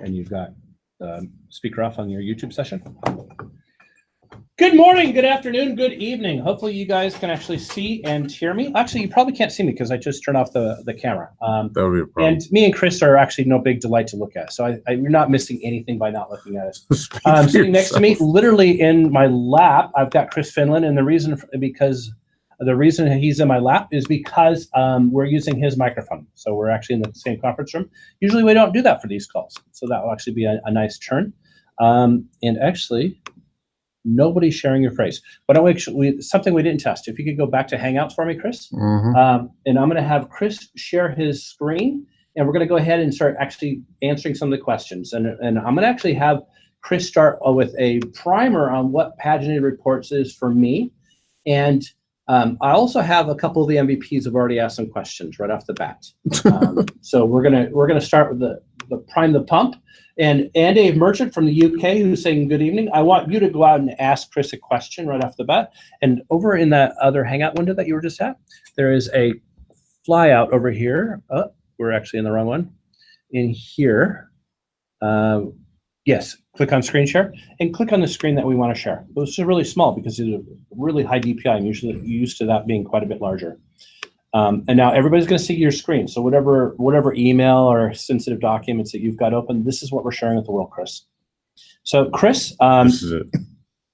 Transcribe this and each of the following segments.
and you've got speaker off on your YouTube session. Good morning, good afternoon, good evening. Hopefully you guys can actually see and hear me. Actually, you probably can't see me because I just turned off the camera. That would be a problem. And me and Chris are actually no big delight to look at. So you're not missing anything by not looking at us. Sitting next to me, literally in my lap, I've got Chris Finlan. And the reason he's in my lap is because we're using his microphone. So we're actually in the same conference room. Usually we don't do that for these calls. So that will actually be a nice turn. And actually, nobody's sharing your phrase. But something we didn't test. If you could go back to Hangouts for me, Chris. Mm-hmm. And I'm going to have Chris share his screen. And we're going to go ahead and start actually answering some of the questions. And I'm going to actually have Chris start with a primer on what Paginate Reports is for me. And I also have a couple of the MVPs have already asked some questions right off the bat. So we're gonna start with the prime the pump. And Dave Merchant from the UK who's saying good evening. I want you to go out and ask Chris a question right off the bat. And over in that other Hangout window that you were just at, there is a flyout over here. Oh, we're actually in the wrong one. In here. Yes, click on screen share and click on the screen that we want to share. It's just really small because it's a really high DPI and usually used to that being quite a bit larger. And now everybody's going to see your screen. So whatever email or sensitive documents that you've got open, this is what we're sharing with the world, Chris. So Chris, this is it.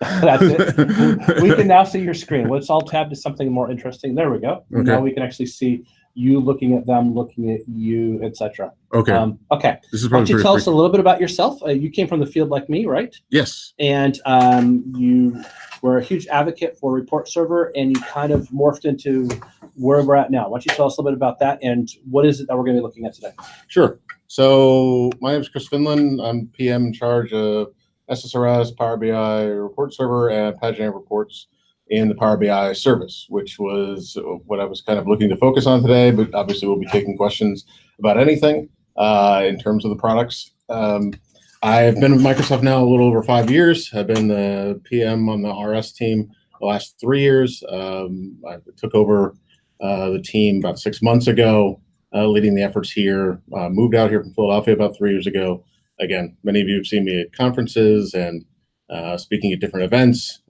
That's it. We can now see your screen. Let's all tab to something more interesting. There we go. Okay. Now we can actually see you looking at them, looking at you, etc. Okay. Okay. This is Why don't probably you tell us a little bit about yourself? You came from the field like me, right? Yes. And you were a huge advocate for Report Server, and you kind of morphed into where we're at now. Why don't you tell us a little bit about that, and what is it that we're going to be looking at today? Sure. So my name is Chris Finlan. I'm PM in charge of Ssrs, Power BI Report Server, and Paginate Reports in the Power BI service, which was what I was kind of looking to focus on today, but obviously we'll be taking questions about anything in terms of the products. I've been with Microsoft now a little over 5 years. I've been the PM on the RS team the last 3 years. I took over the team about 6 months ago, leading the efforts here. Moved out here from Philadelphia about 3 years ago. Again, many of you have seen me at conferences and speaking at different events.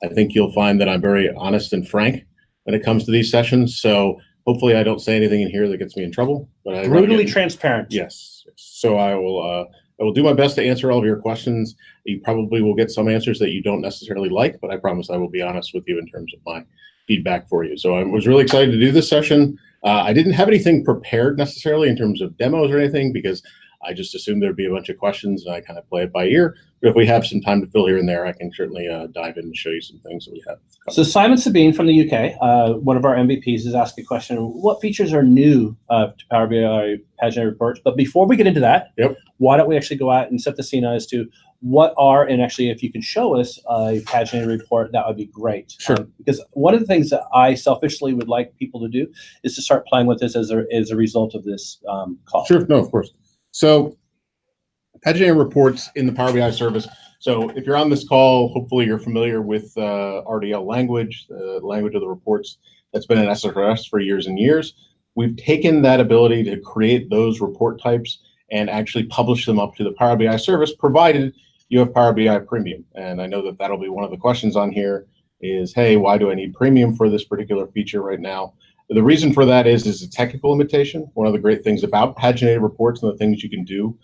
I think you'll find that I'm very honest and frank when it comes to these sessions. So hopefully I don't say anything in here that gets me in trouble. But brutally transparent. Yes. So I will do my best to answer all of your questions. You probably will get some answers that you don't necessarily like, but I promise I will be honest with you in terms of my feedback for you. So I was really excited to do this session. I didn't have anything prepared necessarily in terms of demos or anything because I just assumed there'd be a bunch of questions and I kind of play it by ear. But if we have some time to fill here and there, I can certainly dive in and show you some things that we have. So Simon Sabine from the UK, one of our MVPs, is asking a question. What features are new to Power BI Pageant Reports? But before we get into that, why don't we actually go out and set the scene as to what are, and actually if you can show us a Pageant report, that would be great. Sure. Because one of the things that I selfishly would like people to do is to start playing with this as a result of this call. Sure, no, of course. So Paginate Reports in the Power BI service. So if you're on this call, hopefully you're familiar with RDL language, the language of the reports that's been in Ssrs for years and years. We've taken that ability to create those report types and actually publish them up to the Power BI service, provided you have Power BI Premium. And I know that that'll be one of the questions on here is, hey, why do I need Premium for this particular feature right now? The reason for that is a technical limitation. One of the great things about Paginated Reports and the things you can do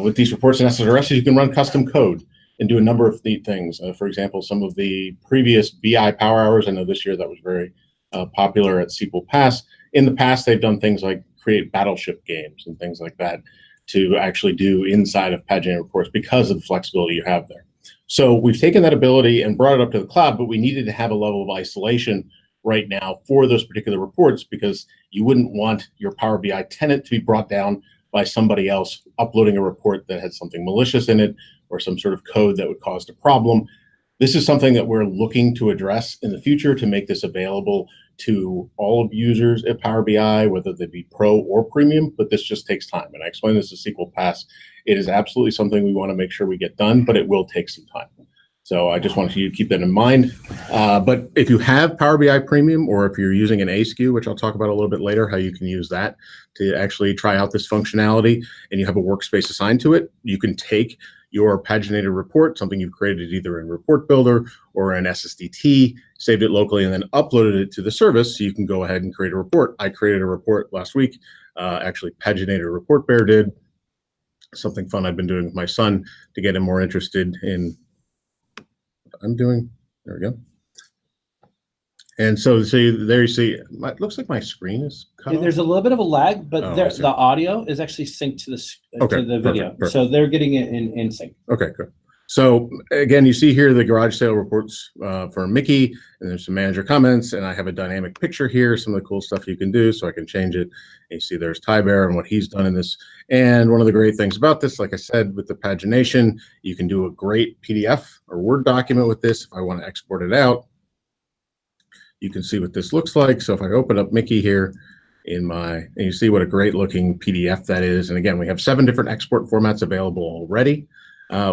with these reports in Ssrs is you can run custom code and do a number of neat things. For example, some of the previous BI Power Hours, I know this year that was very popular at SQL Pass. In the past, they've done things like create battleship games and things like that to actually do inside of Paginate Reports because of the flexibility you have there. So we've taken that ability and brought it up to the cloud, but we needed to have a level of isolation right now for those particular reports because you wouldn't want your Power BI tenant to be brought down by somebody else uploading a report that had something malicious in it or some sort of code that would cause a problem. This is something that we're looking to address in the future to make this available to all of users at Power BI, whether they be Pro or Premium, but this just takes time. And I explained this to SQL Pass. It is absolutely something we want to make sure we get done, but it will take some time. So I just wanted you to keep that in mind. But if you have Power BI Premium, or if you're using an A SKU, which I'll talk about a little bit later, how you can use that to actually try out this functionality, and you have a workspace assigned to it, you can take your paginated report, something you've created either in Report Builder or in SSDT, saved it locally, and then uploaded it to the service so you can go ahead and create a report. I created a report last week. Actually, Paginated Report Bear did. Something fun I've been doing with my son to get him more interested in what I'm doing. There we go. And so there you see, it looks like my screen is cut off. There's a little bit of a lag, but the audio is actually synced to the video. Perfect. So they're getting it in sync. Okay, good. So again, you see here the garage sale reports for Mickey, and there's some manager comments, and I have a dynamic picture here, some of the cool stuff you can do, so I can change it. And you see there's Ty Bear and what he's done in this. And one of the great things about this, like I said, with the pagination, you can do a great PDF or Word document with this. If I want to export it out, you can see what this looks like. So if I open up Mickey here and you see what a great looking PDF that is. And again, we have 7 different export formats available already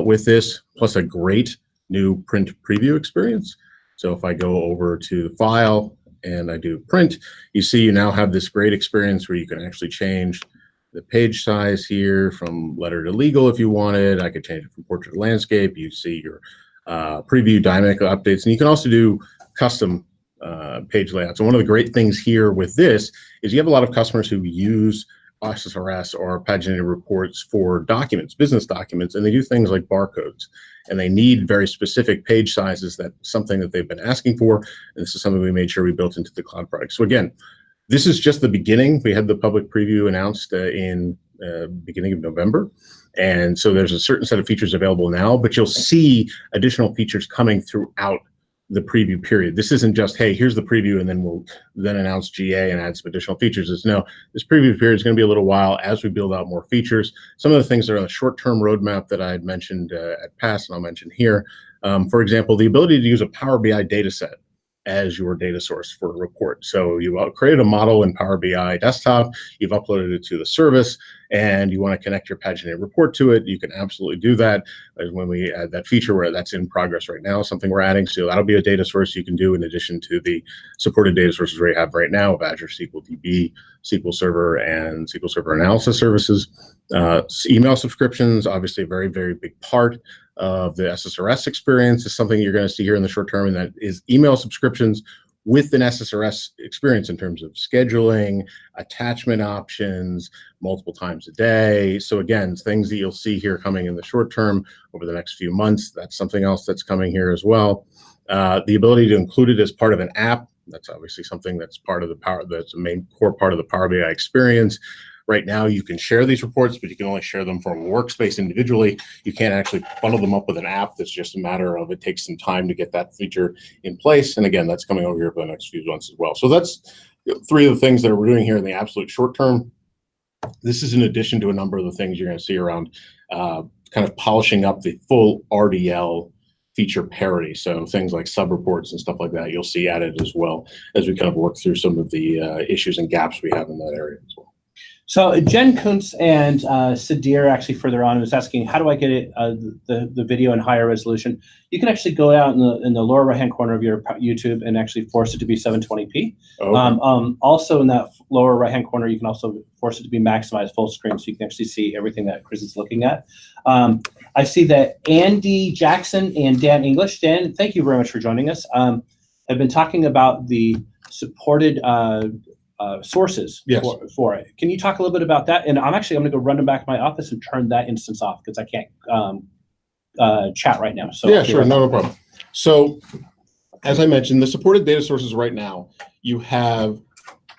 with this, plus a great new print preview experience. So if I go over to the file and I do print, you see you now have this great experience where you can actually change the page size here from letter to legal if you wanted. I could change it from portrait to landscape. You see your preview dynamic updates, and you can also do custom page layouts. And one of the great things here with this is you have a lot of customers who use Ssrs or paginated reports for documents, business documents, and they do things like barcodes, and they need very specific page sizes. That's something that they've been asking for, and this is something we made sure we built into the cloud product. So again, this is just the beginning. We had the public preview announced in beginning of November, and so there's a certain set of features available now, but you'll see additional features coming throughout the preview period. This isn't just, hey, here's the preview, and then we'll then announce GA and add some additional features. It's no, this preview period is going to be a little while as we build out more features. Some of the things that are on the short-term roadmap that I had mentioned at PASS, and I'll mention here, for example, the ability to use a Power BI data set as your data source for a report. So you created a model in Power BI desktop, you've uploaded it to the service, and you want to connect your paginated report to it. You can absolutely do that. When we add that feature, where that's in progress right now, something we're adding, so that'll be a data source you can do in addition to the supported data sources we have right now of Azure SQL DB, SQL Server, and SQL Server Analysis services. Email subscriptions, obviously a very, very big part of the Ssrs experience, is something you're going to see here in the short term, and that is email subscriptions with an Ssrs experience in terms of scheduling, attachment options, multiple times a day. So again, things that you'll see here coming in the short term over the next few months. That's something else that's coming here as well. The ability to include it as part of an app. That's obviously something that's part of that's a main core part of the Power BI experience. Right now, you can share these reports, but you can only share them from Workspace individually. You can't actually bundle them up with an app. That's just a matter of it takes some time to get that feature in place. And again, that's coming over here for the next few months as well. So that's 3 of the things that we're doing here in the absolute short term. This is in addition to a number of the things you're going to see around kind of polishing up the full RDL feature parity. So things like sub-reports and stuff like that, you'll see added as well as we kind of work through some of the issues and gaps we have in that area as well. So Jen Kuntz and Sadir actually further on was asking, how do I get it, the video in higher resolution? You can actually go out in the lower right-hand corner of your YouTube and actually force it to be 720p. Okay. Also in that lower right-hand corner, you can also force it to be maximized full screen, so you can actually see everything that Chris is looking at. I see that Andy Jackson and Dan English. Dan, thank you very much for joining us. I've been talking about the supported sources for it. Can you talk a little bit about that? And I'm going to go run back to my office and turn that instance off because I can't chat right now. So yeah, sure, no problem. So as I mentioned, the supported data sources right now, you have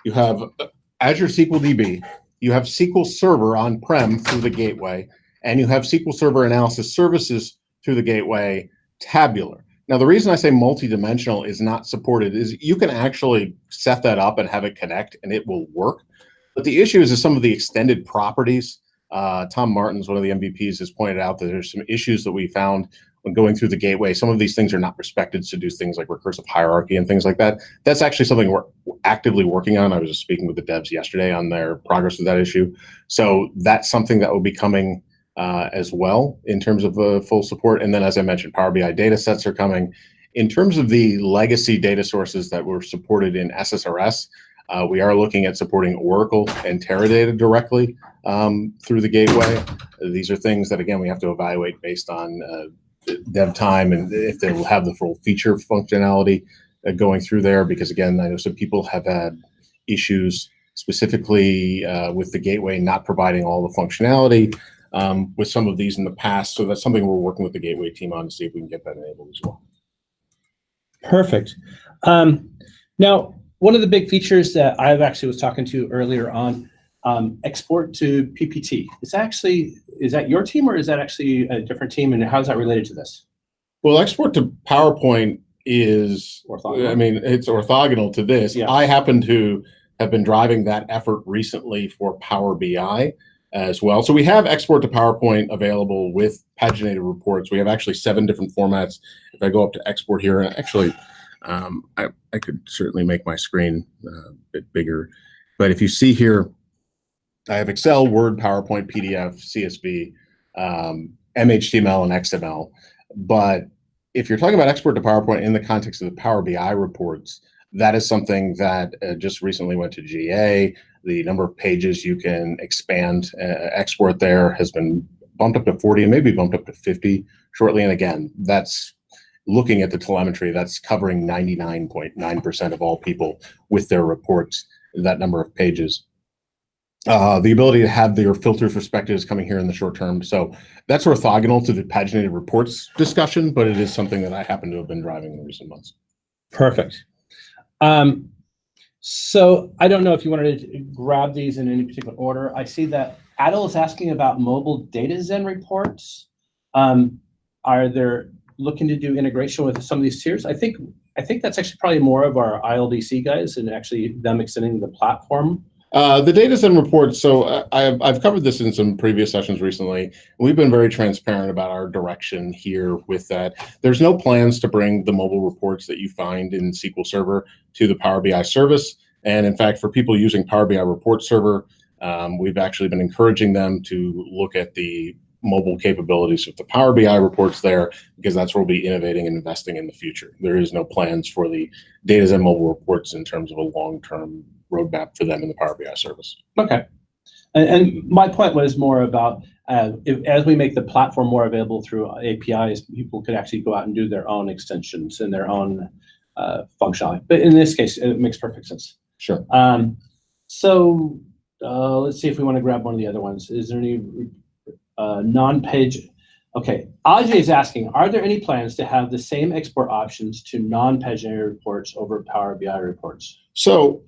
Azure SQL DB, you have SQL Server on-prem through the gateway, and you have SQL Server Analysis Services through the gateway tabular. Now, the reason I say multi-dimensional is not supported is you can actually set that up and have it connect and it will work. But the issue is some of the extended properties. Tom Martins, one of the MVPs, has pointed out that there's some issues that we found when going through the gateway. Some of these things are not respected to do things like recursive hierarchy and things like that. That's actually something we're actively working on. I was just speaking with the devs yesterday on their progress with that issue. So that's something that will be coming as well in terms of full support. And then, as I mentioned, Power BI data sets are coming. In terms of the legacy data sources that were supported in Ssrs, we are looking at supporting Oracle and Teradata directly through the gateway. These are things that, again, we have to evaluate based on dev time and if they will have the full feature functionality going through there, because, again, I know some people have had issues specifically with the gateway not providing all the functionality with some of these in the past. So that's something we're working with the gateway team on to see if we can get that enabled as well. Perfect. Now, one of the big features that I actually was talking to earlier on, export to PPT. Is that your team, or is that actually a different team, and how is that related to this? Well, export to PowerPoint is orthogonal. I mean, it's orthogonal to this. Yeah. I happen to have been driving that effort recently for Power BI as well. So we have export to PowerPoint available with Paginate Reports. We have actually 7 different formats. If I go up to export here, and actually, I could certainly make my screen a bit bigger. But if you see here, I have Excel, Word, PowerPoint, PDF, CSV, MHTML, and XML. But if you're talking about export to PowerPoint in the context of the Power BI reports, that is something that just recently went to GA. The number of pages you can expand, export there has been bumped up to 40 and maybe bumped up to 50 shortly. And again, that's looking at the telemetry, that's covering 99.9% of all people with their reports, that number of pages. The ability to have their filters perspectives coming here in the short term. So that's orthogonal to the Paginated Reports discussion, but it is something that I happen to have been driving in recent months. Perfect. So I don't know if you wanted to grab these in any particular order. I see that Adel is asking about mobile data Zen reports. Are there looking to do integration with some of these tiers? I think that's actually probably more of our ILDC guys and actually them extending the platform. The data Zen reports, so I've covered this in some previous sessions recently. We've been very transparent about our direction here with that. There's no plans to bring the mobile reports that you find in SQL Server to the Power BI service. And in fact, for people using Power BI Report Server, we've actually been encouraging them to look at the mobile capabilities of the Power BI reports there, because that's where we'll be innovating and investing in the future. There is no plans for the data Zen mobile reports in terms of a long-term roadmap for them in the Power BI service. Okay. And my point was more about as we make the platform more available through APIs, people could actually go out and do their own extensions and their own functionality. But in this case, it makes perfect sense. Sure. So let's see if we want to grab one of the other ones. Is there any non-page? Okay, Ajay is asking, are there any plans to have the same export options to non-paginated reports over Power BI reports? So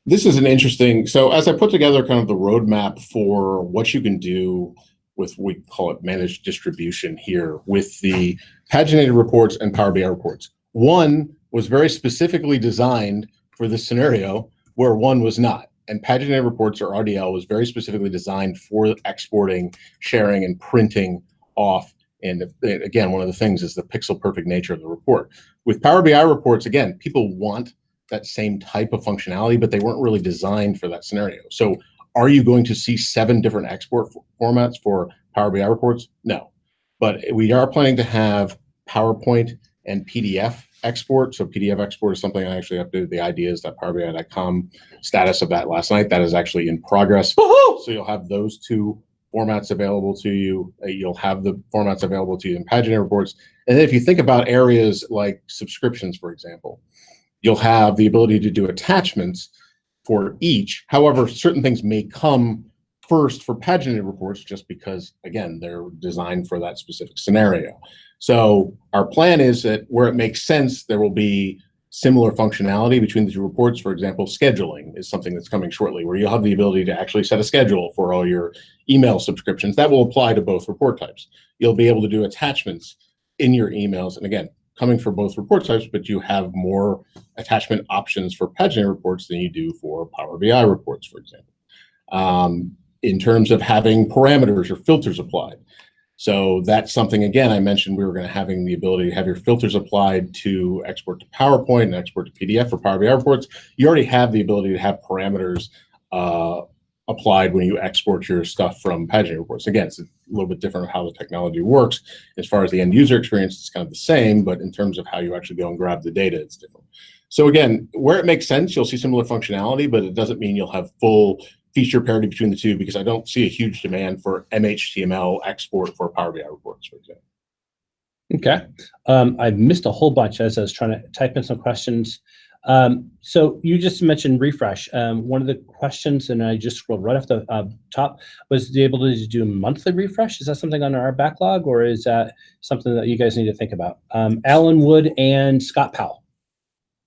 this is an interesting, so as I put together kind of the roadmap for what you can do with, we call it managed distribution here, with the paginated reports and Power BI reports. One was very specifically designed for this scenario where one was not. And paginated reports, or RDL, was very specifically designed for exporting, sharing, and printing off. And again, one of the things is the pixel perfect nature of the report. With Power BI reports, again, people want that same type of functionality, but they weren't really designed for that scenario. So are you going to see 7 different export formats for Power BI reports? No. But we are planning to have PowerPoint and PDF export. So PDF export is something I actually updated the ideas.powerbi.com status of that last night. That is actually in progress. So you'll have those 2 formats available to you. You'll have the formats available to you in Pageant reports. And then if you think about areas like subscriptions, for example, you'll have the ability to do attachments for each. However, certain things may come first for paginated reports just because, again, they're designed for that specific scenario. So our plan is that where it makes sense, there will be similar functionality between the 2 reports. For example, scheduling is something that's coming shortly, where you'll have the ability to actually set a schedule for all your email subscriptions. That will apply to both report types. You'll be able to do attachments in your emails. And again, coming for both report types, but you have more attachment options for Pageant reports than you do for Power BI reports, for example. In terms of having parameters or filters applied. So that's something, again, I mentioned we were going to having the ability to have your filters applied to export to PowerPoint and export to PDF for Power BI reports. You already have the ability to have parameters applied when you export your stuff from Paginate Reports. Again, it's a little bit different how the technology works. As far as the end user experience, it's kind of the same, but in terms of how you actually go and grab the data, it's different. So again, where it makes sense, you'll see similar functionality, but it doesn't mean you'll have full feature parity between the two, because I don't see a huge demand for MHTML export for Power BI reports, for example. Okay. I missed a whole bunch as I was trying to type in some questions. So you just mentioned refresh. One of the questions, and I just scrolled right off the top, was to be able to do monthly refresh. Is that something on our backlog, or is that something that you guys need to think about? Alan Wood and Scott Powell.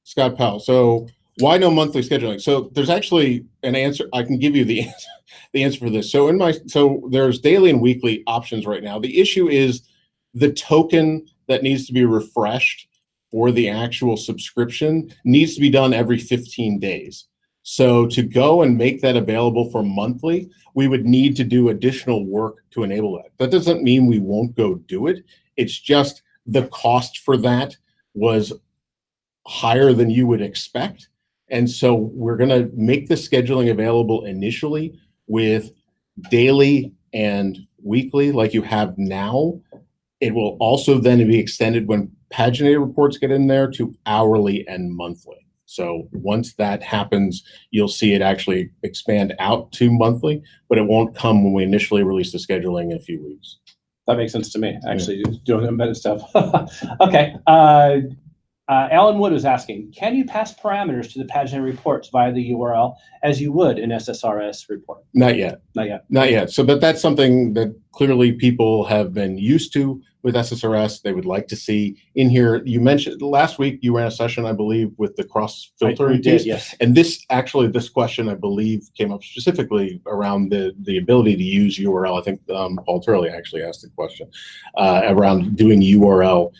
Scott Powell. So why no monthly scheduling? So there's actually an answer. I can give you the answer for this. So there's daily and weekly options right now. The issue is the token that needs to be refreshed for the actual subscription needs to be done every 15 days. So to go and make that available for monthly, we would need to do additional work to enable that. That doesn't mean we won't go do it. It's just the cost for that was higher than you would expect. And so we're going to make the scheduling available initially with daily and weekly like you have now. It will also then be extended when Paginate reports get in there to hourly and monthly. So once that happens, you'll see it actually expand out to monthly, but it won't come when we initially release the scheduling in a few weeks. That makes sense to me, actually, doing embedded stuff. Okay. Alan Wood was asking, can you pass parameters to the Paginate reports via the URL as you would an SSRS report? Not yet. Not yet. Not yet. So that's something that clearly people have been used to with SSRS. They would like to see in here. You mentioned last week you ran a session, I believe, with the cross filtering piece. Yes. And this question, I believe, came up specifically around the ability to use URL. I think Paul Turley actually asked the question around doing URL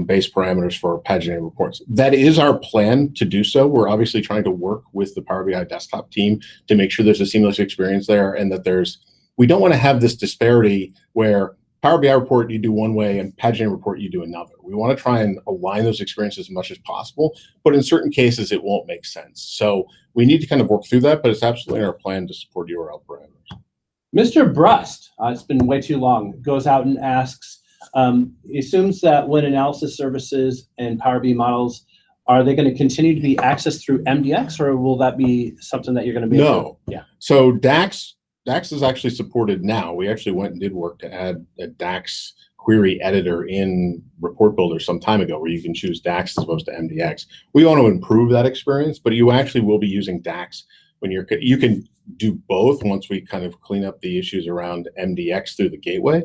base parameters for Paginate reports. That is our plan to do so. We're obviously trying to work with the Power BI desktop team to make sure there's a seamless experience there, and that we don't want to have this disparity where Power BI report you do one way and Paginate report you do another. We want to try and align those experiences as much as possible, but in certain cases it won't make sense. So we need to kind of work through that, but it's absolutely our plan to support URL parameters. Mr. Brust, it's been way too long, goes out and asks, he assumes that when analysis services and Power BI models, are they going to continue to be accessed through MDX, or will that be something that you're going to be able to? Yeah. So DAX is actually supported now. We actually went and did work to add a DAX query editor in Report Builder some time ago, where you can choose DAX as opposed to MDX. We want to improve that experience, but you actually will be using DAX when you can do both once we kind of clean up the issues around MDX through the gateway.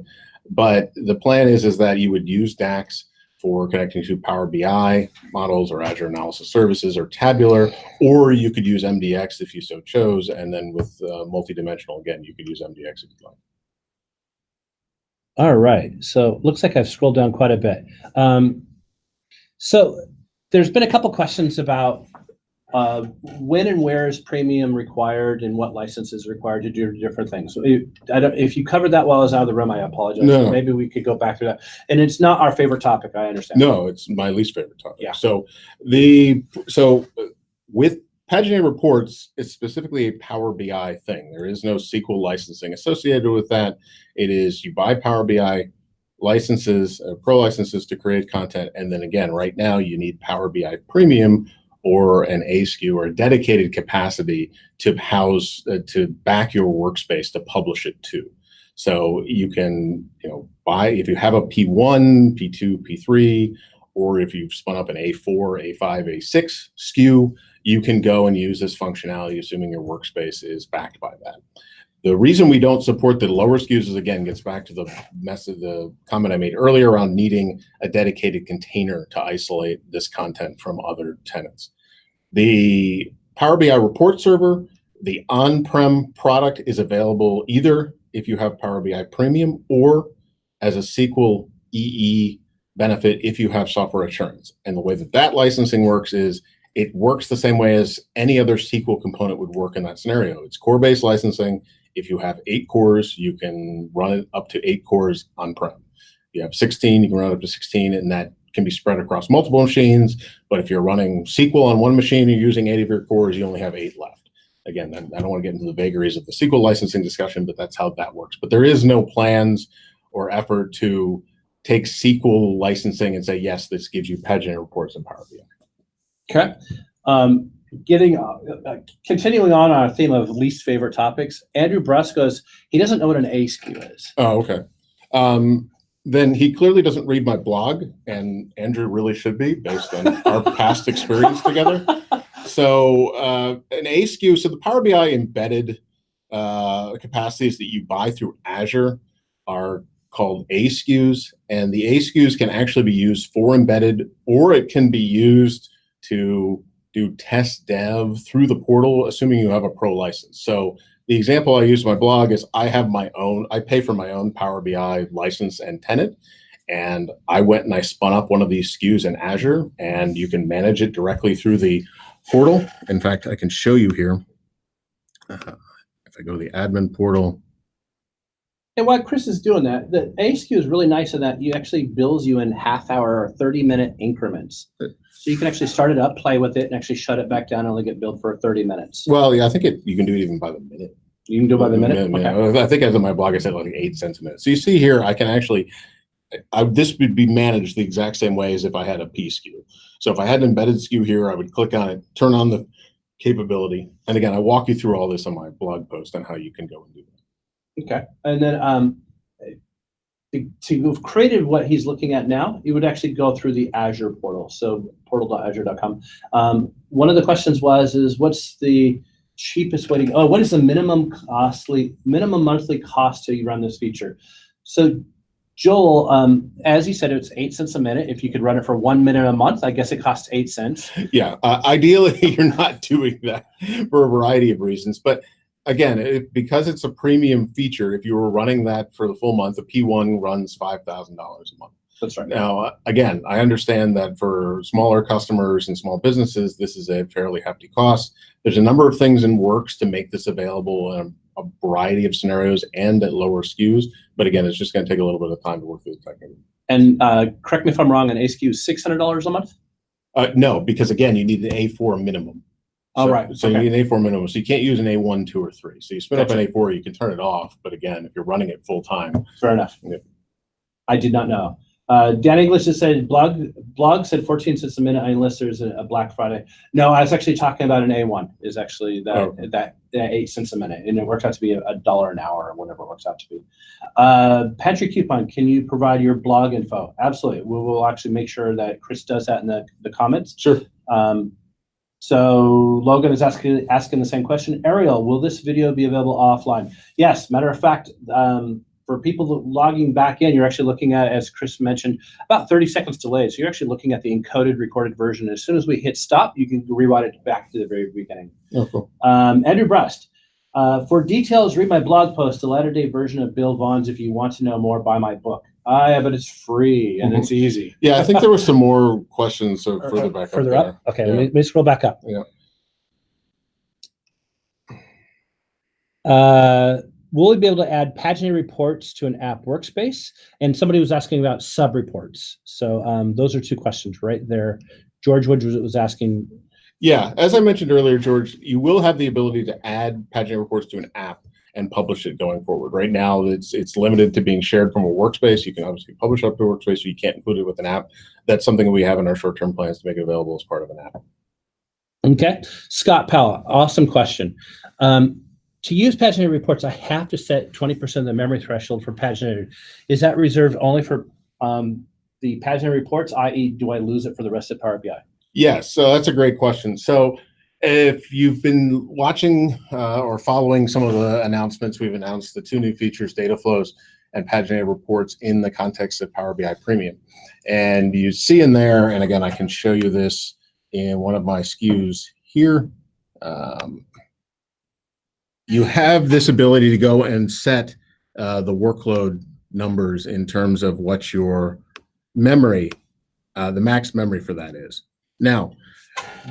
But the plan is that you would use DAX for connecting to Power BI models or Azure Analysis Services or Tabular, or you could use MDX if you so chose, and then with multidimensional, again, you could use MDX if you'd like. All right, so looks like I've scrolled down quite a bit. So there's been a couple questions about when and where is premium required and what license is required to do different things. So if you covered that while I was out of the room, I apologize. No. Maybe we could go back to that. And it's not our favorite topic, I understand. No, it's my least favorite topic. Yeah. So with Paginate Reports, it's specifically a Power BI thing. There is no SQL licensing associated with that. It is you buy Power BI licenses, pro licenses to create content, and then again, right now you need Power BI Premium or an A SKU or a dedicated capacity to house, to back your workspace to publish it to. So you can, buy, if you have a P1, P2, P3, or if you've spun up an A4, A5, A6 SKU, you can go and use this functionality, assuming your workspace is backed by that. The reason we don't support the lower SKUs is, again, gets back to the comment I made earlier around needing a dedicated container to isolate this content from other tenants. The Power BI report server, the on-prem product, is available either if you have Power BI Premium or as a SQL EE benefit if you have software assurance. And the way that licensing works is it works the same way as any other SQL component would work in that scenario. It's core-based licensing. If you have 8 cores, you can run it up to 8 cores on-prem. If you have 16, you can run it up to 16, and that can be spread across multiple machines. But if you're running SQL on one machine, you're using 8 of your cores, you only have 8 left. again, I don't want to get into the vagaries of the SQL licensing discussion, but that's how that works. But there is no plans or effort to take SQL licensing and say, yes, this gives you Paginate reports in Power BI. Okay. Continuing on our theme of least favorite topics, Andrew Bruss goes, he doesn't know what an ASCII is. Oh, okay. Then he clearly doesn't read my blog, and Andrew really should be, based on our past experience together. So an ASCII, so the Power BI embedded capacities that you buy through Azure are called ASCIIs, and the ASCIIs can actually be used for embedded, or it can be used to do test dev through the portal, assuming you have a pro license. So the example I use in my blog is I pay for my own Power BI license and tenant, and I went and I spun up one of these SKUs in Azure, and you can manage it directly through the portal. In fact, I can show you here. If I go to the admin portal. And while Chris is doing that, the ASCII is really nice in that you actually bills you in half-hour or 30-minute increments. So you can actually start it up, play with it, and actually shut it back down and only get billed for 30 minutes. Well, yeah, I think you can do it even by the minute. You can do it by the minute? Okay. I think as of my blog, I said like 8 cents a minute. So you see here, I can actually, this would be managed the exact same way as if I had a P SKU. So if I had an embedded SKU here, I would click on it, turn on the capability. And again, I walk you through all this on my blog post on how you can go and do that. Okay. And then to have created what he's looking at now, you would actually go through the Azure portal. So portal.azure.com. One of the questions is what's the cheapest way to what is the minimum monthly cost to run this feature? So Joel, as you said, it's 8 cents a minute. If you could run it for 1 minute a month, I guess it costs 8 cents. Yeah, ideally you're not doing that for a variety of reasons, but again, because it's a premium feature, if you were running that for the full month, the P1 runs $5,000 a month. That's right. Now, again, I understand that for smaller customers and small businesses, this is a fairly hefty cost. There's a number of things in works to make this available in a variety of scenarios and at lower SKUs. But again, it's just going to take a little bit of time to work through the technical. And correct me if I'm wrong, an ASCII is $600 a month? No, because again, you need an A4 minimum. Oh, right. So you need an A4 minimum. So you can't use an A1, 2, or 3. So you spin up an A4, you can turn it off. But again, if you're running it full time. Fair enough. I did not know. Dan English just said blog said 14 cents a minute unless there's a Black Friday. No, I was actually talking about an A1 is actually that 8 cents a minute, and it works out to be $1 an hour or whatever it works out to be. Pantry Coupon, can you provide your blog info? Absolutely. We will actually make sure that Chris does that in the comments. Sure. So Logan is asking the same question. Ariel, will this video be available offline? Yes. Matter of fact, for people logging back in, you're actually looking at, as Chris mentioned, about 30 seconds delay. So you're actually looking at the encoded recorded version. As soon as we hit stop, you can rewind it back to the very beginning. Oh, cool. Andrew Brust, for details, read my blog post, the latter-day version of Bill Vaughn's. If you want to know more, buy my book. Yeah, but it's free and it's easy. Yeah, I think there were some more questions further back further up. Okay, yeah. let me scroll back up. Yeah. Will we be able to add Paginate reports to an app workspace? And somebody was asking about sub reports. So those are two questions right there. George Wood was asking. Yeah, as I mentioned earlier, George, you will have the ability to add Paginate reports to an app and publish it going forward. Right now, it's limited to being shared from a workspace. You can obviously publish up to a workspace, so you can't include it with an app. That's something that we have in our short-term plans to make it available as part of an app. Okay. Scott Powell, awesome question. To use Paginate reports, I have to set 20% of the memory threshold for Paginate. Is that reserved only for the Paginate reports, i.e., do I lose it for the rest of Power BI? Yes, so that's a great question. So if you've been watching or following some of the announcements, we've announced the 2 new features, data flows and Paginate reports in the context of Power BI Premium. And you see in there, and again, I can show you this in one of my SKUs here. You have this ability to go and set the workload numbers in terms of what your memory, the max memory for that is. Now,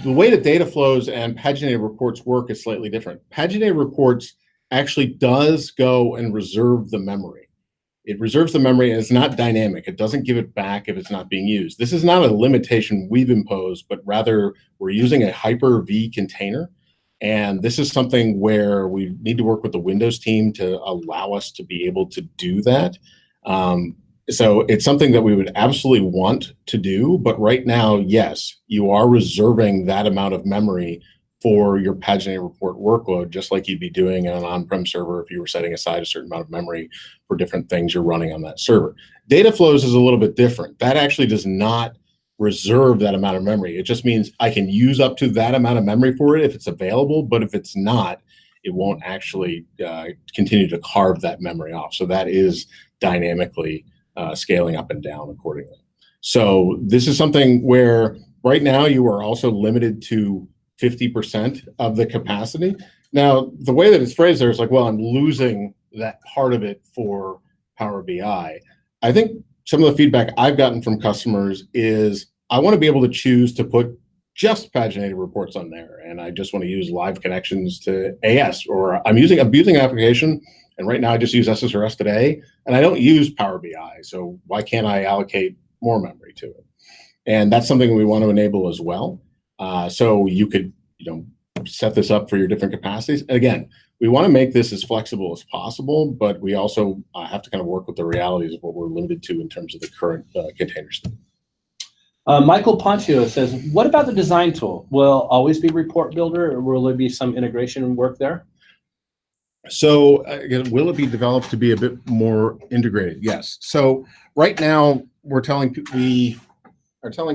the way that data flows and Paginate reports work is slightly different. Paginate reports actually does go and reserve the memory. It reserves the memory and it's not dynamic. It doesn't give it back if it's not being used. This is not a limitation we've imposed, but rather we're using a Hyper-V container And this is something where we need to work with the Windows team to allow us to be able to do that. So it's something that we would absolutely want to do, but right now, yes, you are reserving that amount of memory for your Paginate report workload, just like you'd be doing on an on-prem server if you were setting aside a certain amount of memory for different things you're running on that server. Data flows is a little bit different. That actually does not reserve that amount of memory. It just means I can use up to that amount of memory for it if it's available, but if it's not, it won't actually continue to carve that memory off. So that is dynamically scaling up and down accordingly. So this is something where right now you are also limited to 50% of the capacity. Now, the way that it's phrased there is like, well, I'm losing that part of it for Power BI. I think some of the feedback I've gotten from customers is I want to be able to choose to put just paginated reports on there, and I just want to use live connections to AS, or I'm using an application, and right now I just use Ssrs today, and I don't use Power BI, so why can't I allocate more memory to it? And that's something we want to enable as well. So you could, set this up for your different capacities. And again, we want to make this as flexible as possible, but we also have to kind of work with the realities of what we're limited to in terms of the current container state. Michael Poncio says, what about the design tool? Will always be Report Builder, or will there be some integration work there? So again, will it be developed to be a bit more integrated? Yes. So right now we are telling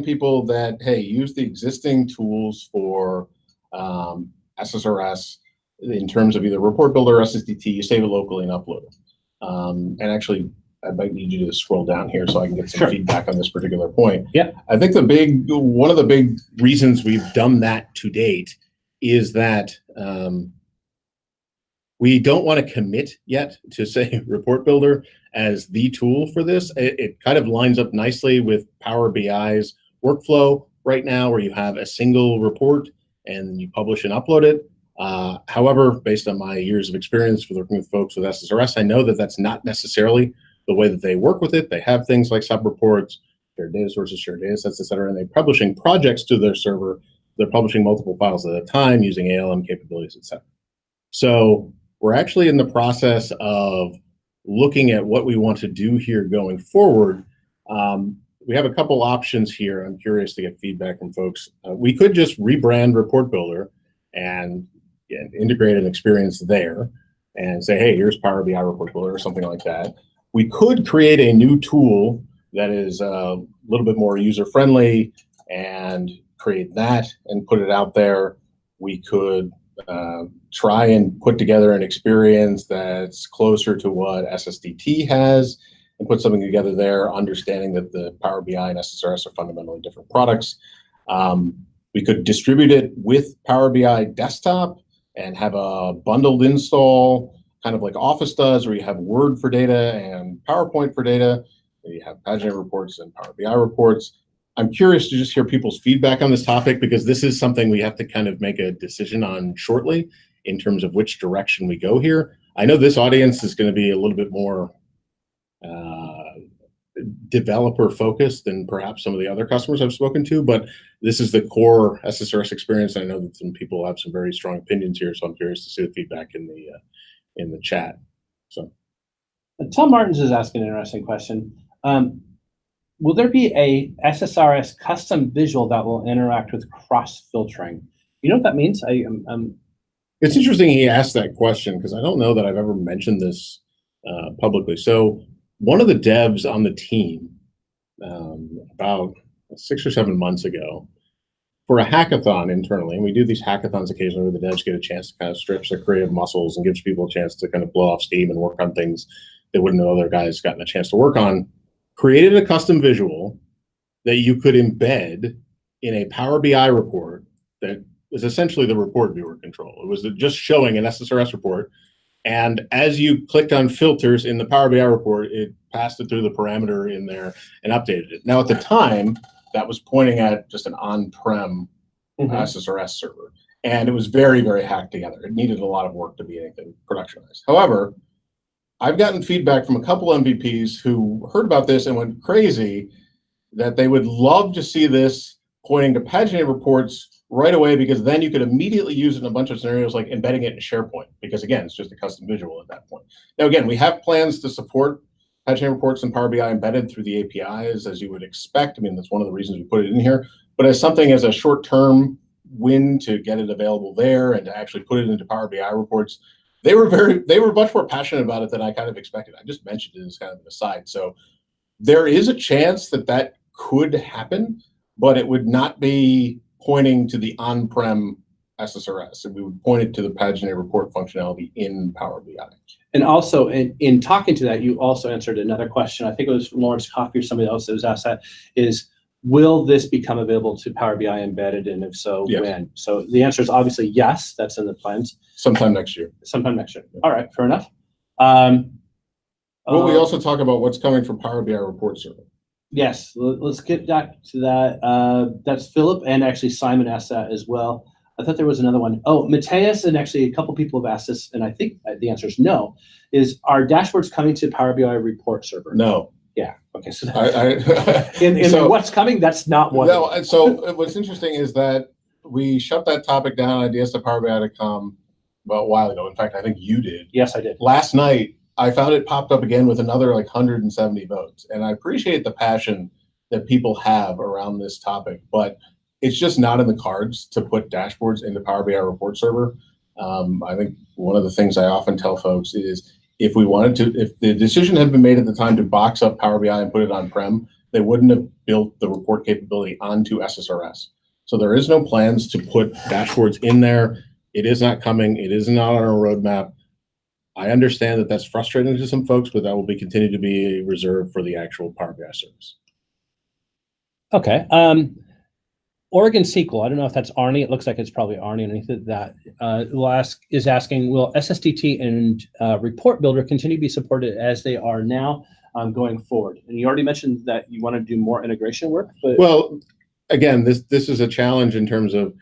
people that, hey, use the existing tools for SSRS in terms of either Report Builder or SSDT. You save it locally and upload it. And actually, I might need you to scroll down here so I can get some feedback on this particular point. Yeah, I think one of the big reasons we've done that to date is that we don't want to commit yet to say Report Builder as the tool for this. It kind of lines up nicely with Power BI's workflow right now, where you have a single report and you publish and upload it. However, based on my years of experience with working with folks with SSRS, I know that that's not necessarily the way that they work with it. They have things like sub-reports, shared data sources, shared data sets, et cetera, and they're publishing projects to their server. They're publishing multiple files at a time using ALM capabilities, et cetera. So we're actually in the process of looking at what we want to do here going forward. We have a couple options here. I'm curious to get feedback from folks. We could just rebrand Report Builder and integrate an experience there and say, hey, here's Power BI Report Builder or something like that. We could create a new tool that is a little bit more user-friendly and create that and put it out there. We could try and put together an experience that's closer to what SSDT has and put something together there, understanding that the Power BI and SSRS are fundamentally different products. We could distribute it with Power BI Desktop and have a bundled install, kind of like Office does, where you have Word for data and PowerPoint for data. You have Paginate Reports and Power BI Reports. I'm curious to just hear people's feedback on this topic, because this is something we have to kind of make a decision on shortly in terms of which direction we go here. I know this audience is going to be a little bit more developer focused than perhaps some of the other customers I've spoken to, but this is the core SSRS experience. I know that some people have some very strong opinions here, so I'm curious to see the feedback in the chat. So, Tom Martins is asking an interesting question. Will there be a SSRS custom visual that will interact with cross-filtering? You know what that means? It's interesting he asked that question, because I don't know that I've ever mentioned this publicly. So one of the devs on the team about 6 or 7 months ago, for a hackathon internally, and we do these hackathons occasionally where the devs get a chance to kind of stretch their creative muscles and gives people a chance to kind of blow off steam and work on things they wouldn't know other guys gotten a chance to work on, created a custom visual that you could embed in a Power BI report that was essentially the report viewer control. It was just showing an SSRS report. And as you clicked on filters in the Power BI report, it passed it through the parameter in there and updated it. Now, at the time, that was pointing at just an on-prem SSRS server. And it was very, very hacked together. It needed a lot of work to be anything productionized. However, I've gotten feedback from a couple MVPs who heard about this and went crazy that they would love to see this pointing to Paginate reports right away, because then you could immediately use it in a bunch of scenarios like embedding it in SharePoint, because again, it's just a custom visual at that point. Now, again, we have plans to support Paginate Reports and Power BI embedded through the APIs, as you would expect. I mean, that's one of the reasons we put it in here. But as something as a short-term win to get it available there and to actually put it into Power BI reports, they were much more passionate about it than I kind of expected. I just mentioned it as kind of an aside. So there is a chance that that could happen, but it would not be pointing to the on-prem SSRS. We would point it to the Paginate report functionality in Power BI. And also, in talking to that, you also answered another question. I think it was Lawrence Coffey or somebody else that was asked that, is, will this become available to Power BI embedded, and if so, yes. when? So the answer is obviously yes, that's in the plans. Sometime next year. Sometime next year. All right, fair enough. Will we also talk about what's coming from Power BI report server? Yes, let's get back to that. That's Philip, and actually Simon asked that as well. I thought there was another one. Oh, Mateus, and actually a couple people have asked this, and I think the answer is no. Is our dashboards coming to Power BI report server? No. Yeah. Okay. So, so what's coming? That's not one. No. And so what's interesting is that we shut that topic down at ds@powerbi.com about a while ago. In fact, I think you did. Yes, I did. Last night, I found it popped up again with another like 170 votes, and I appreciate the passion that people have around this topic, but it's just not in the cards to put dashboards into Power BI report server. I think one of the things I often tell folks is, if the decision had been made at the time to box up Power BI and put it on-prem, they wouldn't have built the report capability onto SSRS. So there is no plans to put dashboards in there. It is not coming. It is not on our roadmap. I understand that that's frustrating to some folks, but that will continue to be reserved for the actual Power BI service. Okay. Oregon SQL, I don't know if that's Arnie. It looks like it's probably Arnie underneath it. That is asking, will SSDT and Report Builder continue to be supported as they are now going forward? And you already mentioned that you want to do more integration work. But well, again, this is a challenge in terms of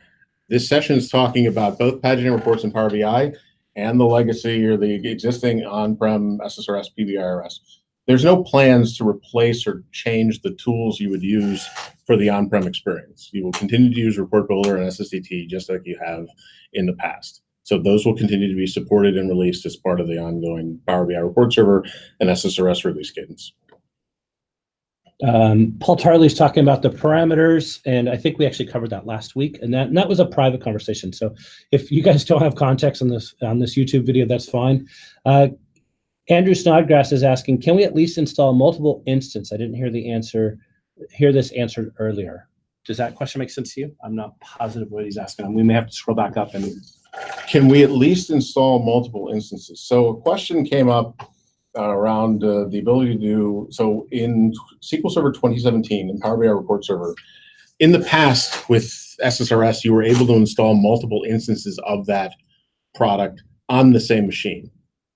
this session is talking about both Pageant reports and Power BI and the legacy or the existing on-prem SSRS, PBIRS. There's no plans to replace or change the tools you would use for the on-prem experience. You will continue to use Report Builder and SSDT just like you have in the past. So those will continue to be supported and released as part of the ongoing Power BI report server and SSRS release cadence. Paul Tarley's talking about the parameters, and I think we actually covered that last week, and that was a private conversation. So if you guys don't have context on this YouTube video, that's fine. Andrew Snodgrass is asking, can we at least install multiple instances? I didn't hear this answered earlier. Does that question make sense to you? I'm not positive what he's asking. We may have to scroll back up. And can we at least install multiple instances? So a question came up around the ability to do, so in SQL Server 2017 and Power BI Report Server, in the past with SSRS, you were able to install multiple instances of that product on the same machine.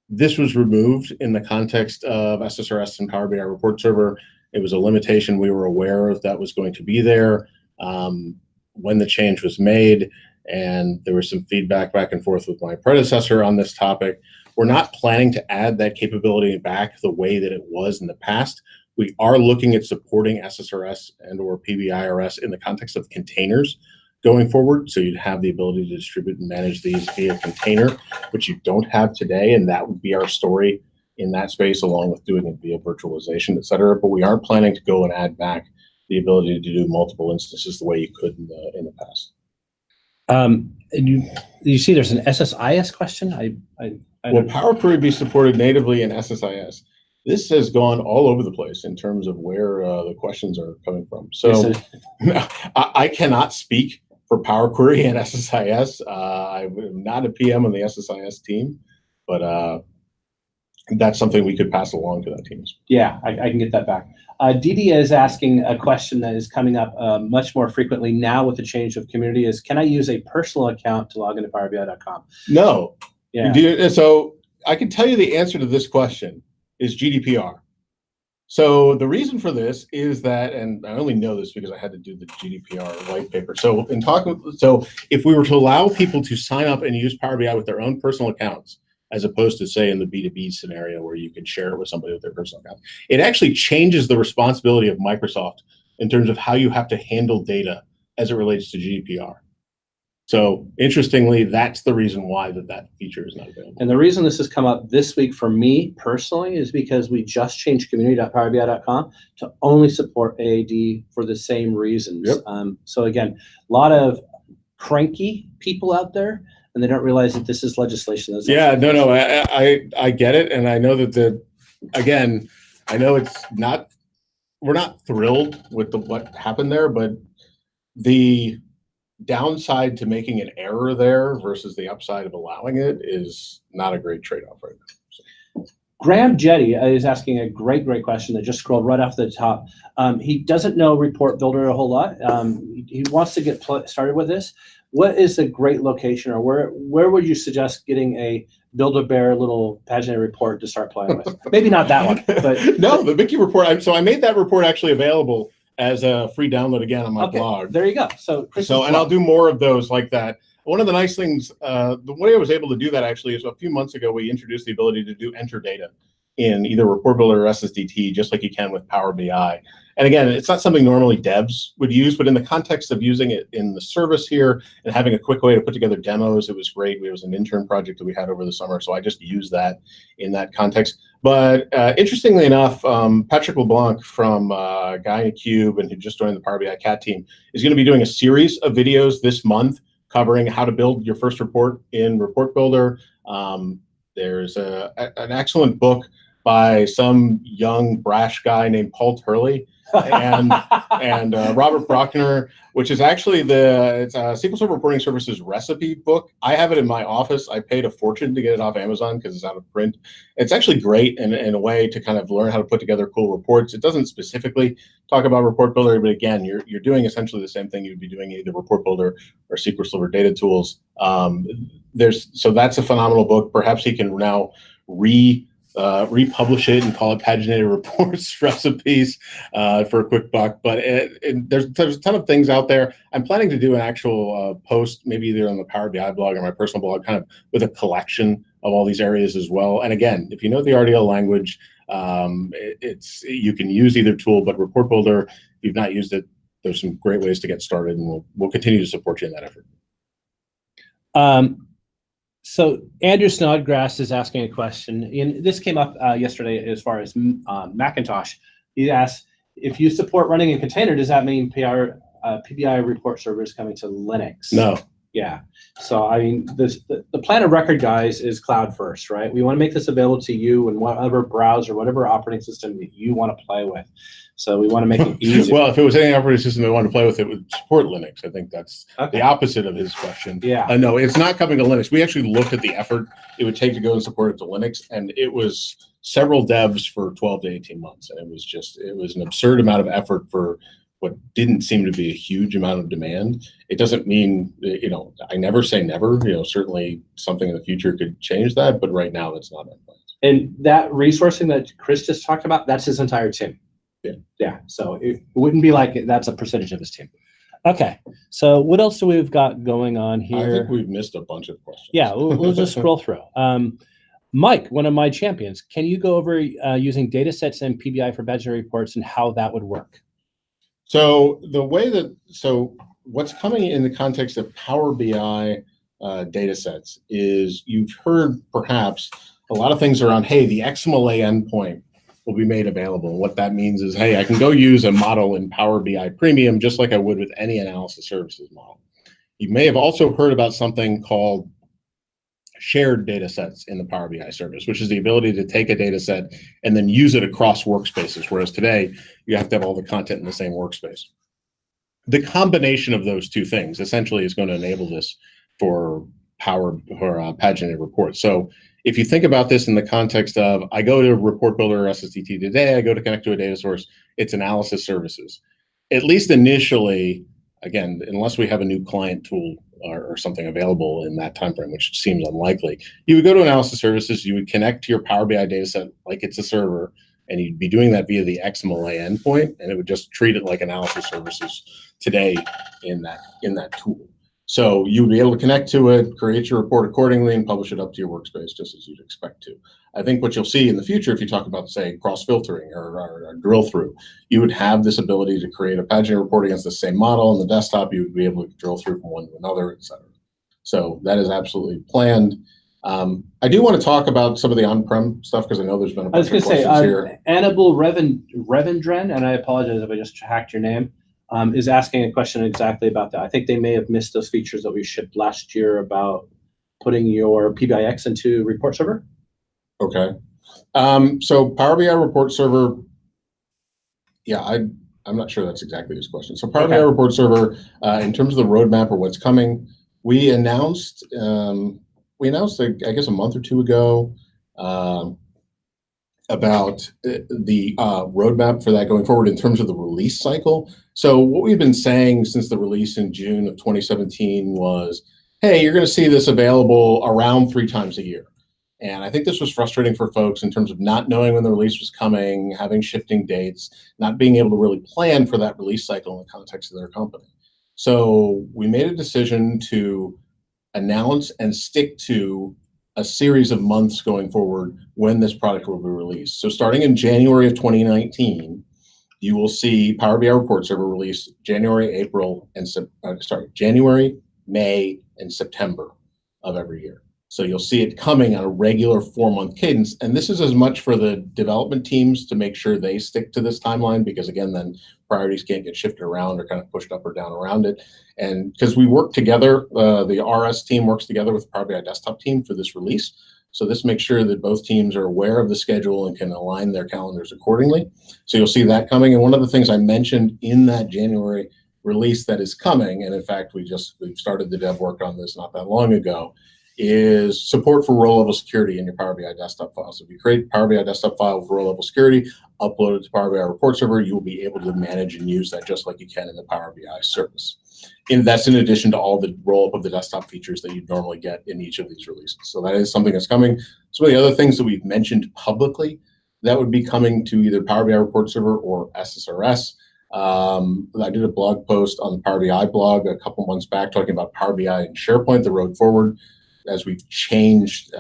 This was removed in the context of SSRS and Power BI Report Server. It was a limitation we were aware of that was going to be there when the change was made, and there was some feedback back and forth with my predecessor on this topic. We're not planning to add that capability back the way that it was in the past. We are looking at supporting SSRS and or PBIRS in the context of containers going forward. So you'd have the ability to distribute and manage these via container, which you don't have today. And that would be our story in that space, along with doing it via virtualization, et cetera. But we aren't planning to go and add back the ability to do multiple instances the way you could in the past. And you see there's an SSIS question? Will Power Query be supported natively in SSIS? This has gone all over the place in terms of where the questions are coming from. So I cannot speak for Power Query and SSIS. I'm not a PM on the SSIS team, but that's something we could pass along to that team. Yeah, I can get that back. Didi is asking a question that is coming up much more frequently now with the change of community is, can I use a personal account to log into PowerBI.com? No. Yeah. So I can tell you the answer to this question is GDPR. So the reason for this is that, and I only know this because I had to do the GDPR white paper. So if we were to allow people to sign up and use Power BI with their own personal accounts, as opposed to say in the B2B scenario where you can share it with somebody with their personal account, it actually changes the responsibility of Microsoft in terms of how you have to handle data as it relates to GDPR. So interestingly, that's the reason why that feature is not available. And the reason this has come up this week for me personally is because we just changed community.powerbi.com to only support AAD for the same reasons. Yep. So again, a lot of cranky people out there, and they don't realize that this is legislation. Yeah, no, I get it, and I know that again, I know we're not thrilled with what happened there, but the downside to making an error there versus the upside of allowing it is not a great trade-off right now. So. Graham Jetty is asking a great question that just scrolled right off the top. He doesn't know Report Builder a whole lot. He wants to get started with this. What is a great location, or where would you suggest getting a Build-A-Bear little Paginate report to start playing with? Maybe not that one, but no, the Mickey report. So I made that report actually available as a free download again on my blog. There you go. And I'll do more of those like that. One of the nice things, the way I was able to do that actually is a few months ago, we introduced the ability to do enter data in either Report Builder or SSDT, just like you can with Power BI. And again, it's not something normally devs would use, but in the context of using it in the service here and having a quick way to put together demos, it was great. It was an intern project that we had over the summer, so I just used that in that context. But interestingly enough, Patrick LeBlanc from Guy in a Cube, and who just joined the Power BI Cat team, is going to be doing a series of videos this month covering how to build your first report in Report Builder. There's an excellent book by some young brash guy named Paul Turley and Robert Brockner, which is actually it's a SQL Server Reporting Services recipe book. I have it in my office. I paid a fortune to get it off Amazon because it's out of print. It's actually great in a way to kind of learn how to put together cool reports. It doesn't specifically talk about Report Builder, but again, you're doing essentially the same thing you'd be doing either Report Builder or SQL Server data tools. So that's a phenomenal book. Perhaps he can now republish it and call it Paginate Reports recipes for a quick buck. But there's a ton of things out there. I'm planning to do an actual post, maybe either on the Power BI blog or my personal blog, kind of with a collection of all these areas as well. And again, if you know the RDL language, you can use either tool, but Report Builder, if you've not used it, there's some great ways to get started, and we'll continue to support you in that effort. So Andrew Snodgrass is asking a question, and this came up yesterday as far as Macintosh. He asked, if you support running in container, does that mean PBI report server is coming to Linux? No. Yeah. So I mean, the plan of record, guys, is cloud first, right? We want to make this available to you in whatever browser, whatever operating system that you want to play with. So we want to make it easy. Well, if it was any operating system they want to play with, it would support Linux. I think that's the opposite of his question. Yeah. No, it's not coming to Linux. We actually looked at the effort it would take to go and support it to Linux, and it was several devs for 12 to 18 months. And it was an absurd amount of effort for what didn't seem to be a huge amount of demand. It doesn't mean, I never say never. Certainly something in the future could change that, but right now that's not our plan. And that resourcing that Chris just talked about, that's his entire team. Yeah. So it wouldn't be like that's a percentage of his team. Okay. So what else do we've got going on here? I think we've missed a bunch of questions. Yeah, we'll just scroll through. Mike, one of my champions, can you go over using data sets and PBI for Pageant reports and how that would work? So what's coming in the context of Power BI data sets is you've heard perhaps a lot of things around, hey, the Xml endpoint will be made available. And what that means is, hey, I can go use a model in Power BI Premium just like I would with any analysis services model. You may have also heard about something called shared data sets in the Power BI service, which is the ability to take a data set and then use it across workspaces, whereas today you have to have all the content in the same workspace. The combination of those two things essentially is going to enable this for Paginate reports. So if you think about this in the context of, I go to Report Builder or SSDT today, I go to connect to a data source, it's analysis services. At least initially, again, unless we have a new client tool or something available in that time frame, which seems unlikely, you would go to analysis services, you would connect to your Power BI data set like it's a server, and you'd be doing that via the Xml endpoint, and it would just treat it like analysis services today in that tool. So you would be able to connect to it, create your report accordingly, and publish it up to your workspace just as you'd expect to. I think what you'll see in the future, if you talk about, say, cross-filtering or drill-through, you would have this ability to create a Pageant report against the same model on the desktop. You would be able to drill through from one to another, et cetera. So that is absolutely planned. I do want to talk about some of the on-prem stuff because I know there's been a bunch of questions here. Annabelle Revendren, and I apologize if I just hacked your name, is asking a question exactly about that. I think they may have missed those features that we shipped last year about putting your PBIX into report server. Okay. So Power BI report server, yeah, I'm not sure that's exactly his question. So Power BI report server, in terms of the roadmap or what's coming, we announced, I guess a month or two ago, about the roadmap for that going forward in terms of the release cycle. So what we've been saying since the release in June of 2017 was, hey, you're going to see this available around 3 times a year. And I think this was frustrating for folks in terms of not knowing when the release was coming, having shifting dates, not being able to really plan for that release cycle in the context of their company. So we made a decision to announce and stick to a series of months going forward when this product will be released. So starting in January of 2019, you will see Power BI Report Server released January, May, and September of every year. So you'll see it coming on a regular 4-month cadence. And this is as much for the development teams to make sure they stick to this timeline, because again, then priorities can't get shifted around or kind of pushed up or down around it. And because we work together, the RS team works together with the Power BI desktop team for this release. So this makes sure that both teams are aware of the schedule and can align their calendars accordingly. So you'll see that coming. And one of the things I mentioned in that January release that is coming, and in fact, we've started the dev work on this not that long ago, is support for row-level security in your Power BI desktop file. So if you create a Power BI desktop file with row-level security, upload it to Power BI Report Server, you will be able to manage and use that just like you can in the Power BI service. And that's in addition to all the roll-up of the desktop features that you'd normally get in each of these releases. So that is something that's coming. Some of the other things that we've mentioned publicly that would be coming to either Power BI Report Server or Ssrs. I did a blog post on the Power BI blog a couple months back talking about Power BI and SharePoint, the road forward, as we've changed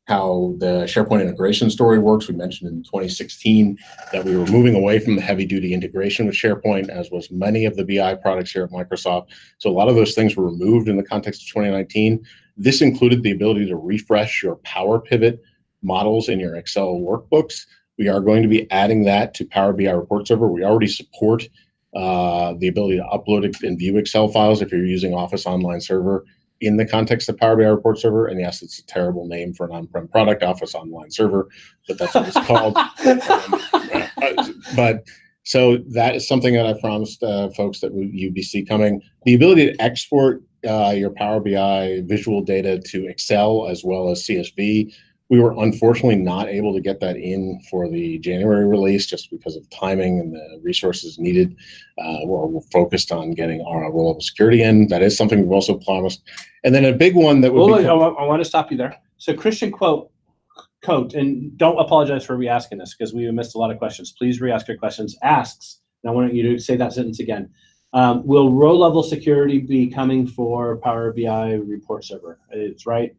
how the SharePoint integration story works. We mentioned in 2016 that we were moving away from the heavy-duty integration with SharePoint, as was many of the BI products here at Microsoft. So a lot of those things were removed in the context of 2019. This included the ability to refresh your Power Pivot models in your Excel workbooks. We are going to be adding that to Power BI Report Server. We already support the ability to upload and view Excel files if you're using Office Online Server in the context of Power BI Report Server. And yes, it's a terrible name for an on-prem product, Office Online Server, but that's what it's called. But so that is something that I promised folks that you'd see coming. The ability to export your Power BI visual data to Excel as well as CSV. We were unfortunately not able to get that in for the January release just because of timing and the resources needed. We're focused on getting our row-level security in. That is something we've also promised. And then a big one that would I want to stop you there. So Christian Cote, and don't apologize for re-asking this because we missed a lot of questions. Please re-ask your questions. Asks, and I want you to say that sentence again. Will row-level security be coming for Power BI Report Server? It's right.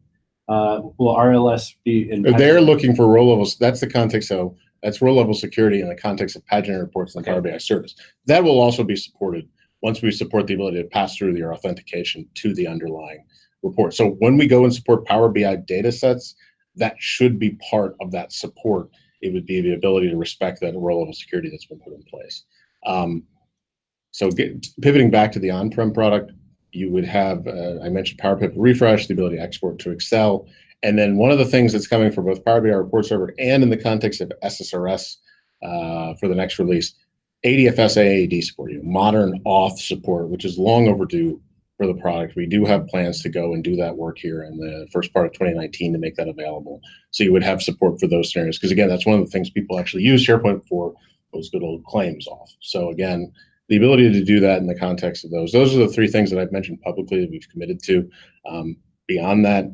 Will RLS be in? They're looking for row levels. That's the context. So that's row level security in the context of Paginate Reports and the Power BI service. That will also be supported once we support the ability to pass through your authentication to the underlying report. So when we go and support Power BI data sets, that should be part of that support. It would be the ability to respect that row level security that's been put in place. Pivoting back to the on-prem product, you would have, I mentioned Power Pivot Refresh, the ability to export to Excel. And then one of the things that's coming for both Power BI Report Server and in the context of Ssrs for the next release, ADFS AAD support, modern auth support, which is long overdue for the product. We do have plans to go and do that work here in the first part of 2019 to make that available. So you would have support for those scenarios. Because again, that's one of the things people actually use SharePoint for, those good old claims auth. So again, the ability to do that in the context of those are the 3 things that I've mentioned publicly that we've committed to. Beyond that,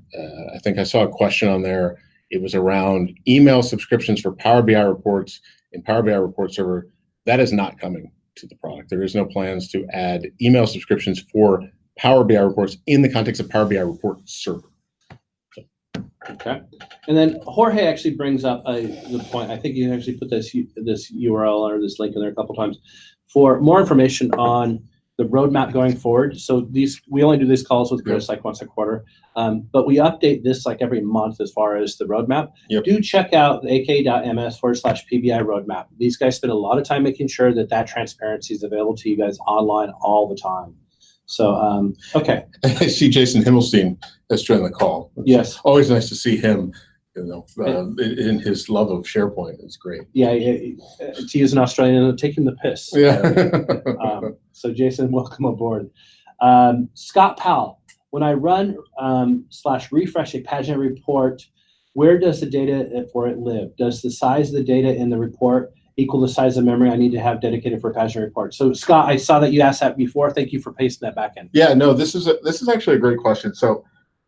I think I saw a question on there. It was around email subscriptions for Power BI reports in Power BI Report Server. That is not coming to the product. There is no plans to add email subscriptions for Power BI reports in the context of Power BI Report Server. Okay, and then Jorge actually brings up the point. I think you actually put this URL or this link in there a couple times for more information on the roadmap going forward. So we only do these calls with Chris like once a quarter, but we update this like every month as far as the roadmap. Yep. Do check out the aka.ms/PBI roadmap. These guys spend a lot of time making sure that transparency is available to you guys online all the time. So, okay. I see Jason Himmelstein has joined the call. Yes. Always nice to see him, in his love of SharePoint. It's great. Yeah, to use an Australian, taking the piss. Yeah. So Jason, welcome aboard. Scott Powell, when I run /refresh a Paginate report, where does the data for it live? Does the size of the data in the report equal the size of memory I need to have dedicated for Paginate report? So Scott, I saw that you asked that before. Thank you for pasting that back in. Yeah, no, this is actually a great question. So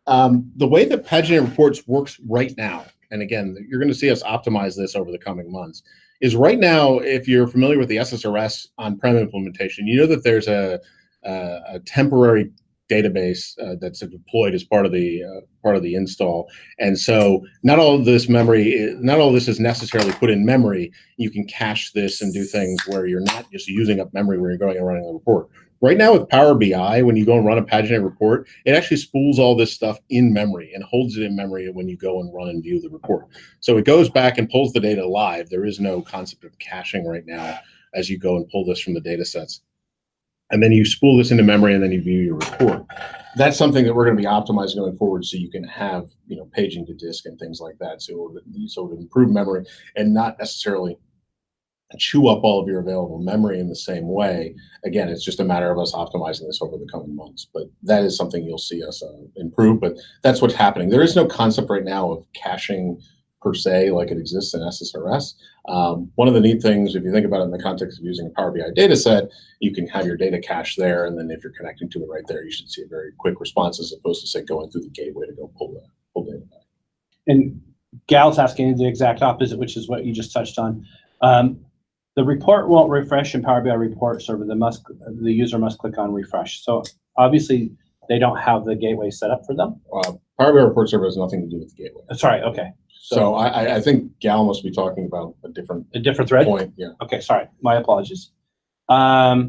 the way that Paginate Reports works right now, and again, you're going to see us optimize this over the coming months, is right now, if you're familiar with the Ssrs on-prem implementation, you know that there's a temporary database that's deployed as part of the install, and so not all of this is necessarily put in memory. You can cache this and do things where you're not just using up memory when you're going and running the report. Right now with Power BI, when you go and run a Paginate report, it actually spools all this stuff in memory and holds it in memory when you go and run and view the report. So it goes back and pulls the data live. There is no concept of caching right now as you go and pull this from the data sets. And then you spool this into memory and then you view your report. That's something that we're going to be optimizing going forward, so you can have paging to disk and things like that. So it would improve memory and not necessarily chew up all of your available memory in the same way. Again, it's just a matter of us optimizing this over the coming months, but that is something you'll see us improve, but that's what's happening. There is no concept right now of caching per se like it exists in Ssrs. One of the neat things, if you think about it in the context of using a Power BI data set, you can have your data cached there, and then if you're connecting to it right there, you should see a very quick response as opposed to, say, going through the gateway to go pull data back. And Gal's asking the exact opposite, which is what you just touched on. The report won't refresh in Power BI report server. The user must click on refresh. So obviously they don't have the gateway set up for them. Power BI report server has nothing to do with the gateway. Sorry. Okay. So I think Gal must be talking about a different thread point. Yeah. Okay. Sorry. My apologies. Where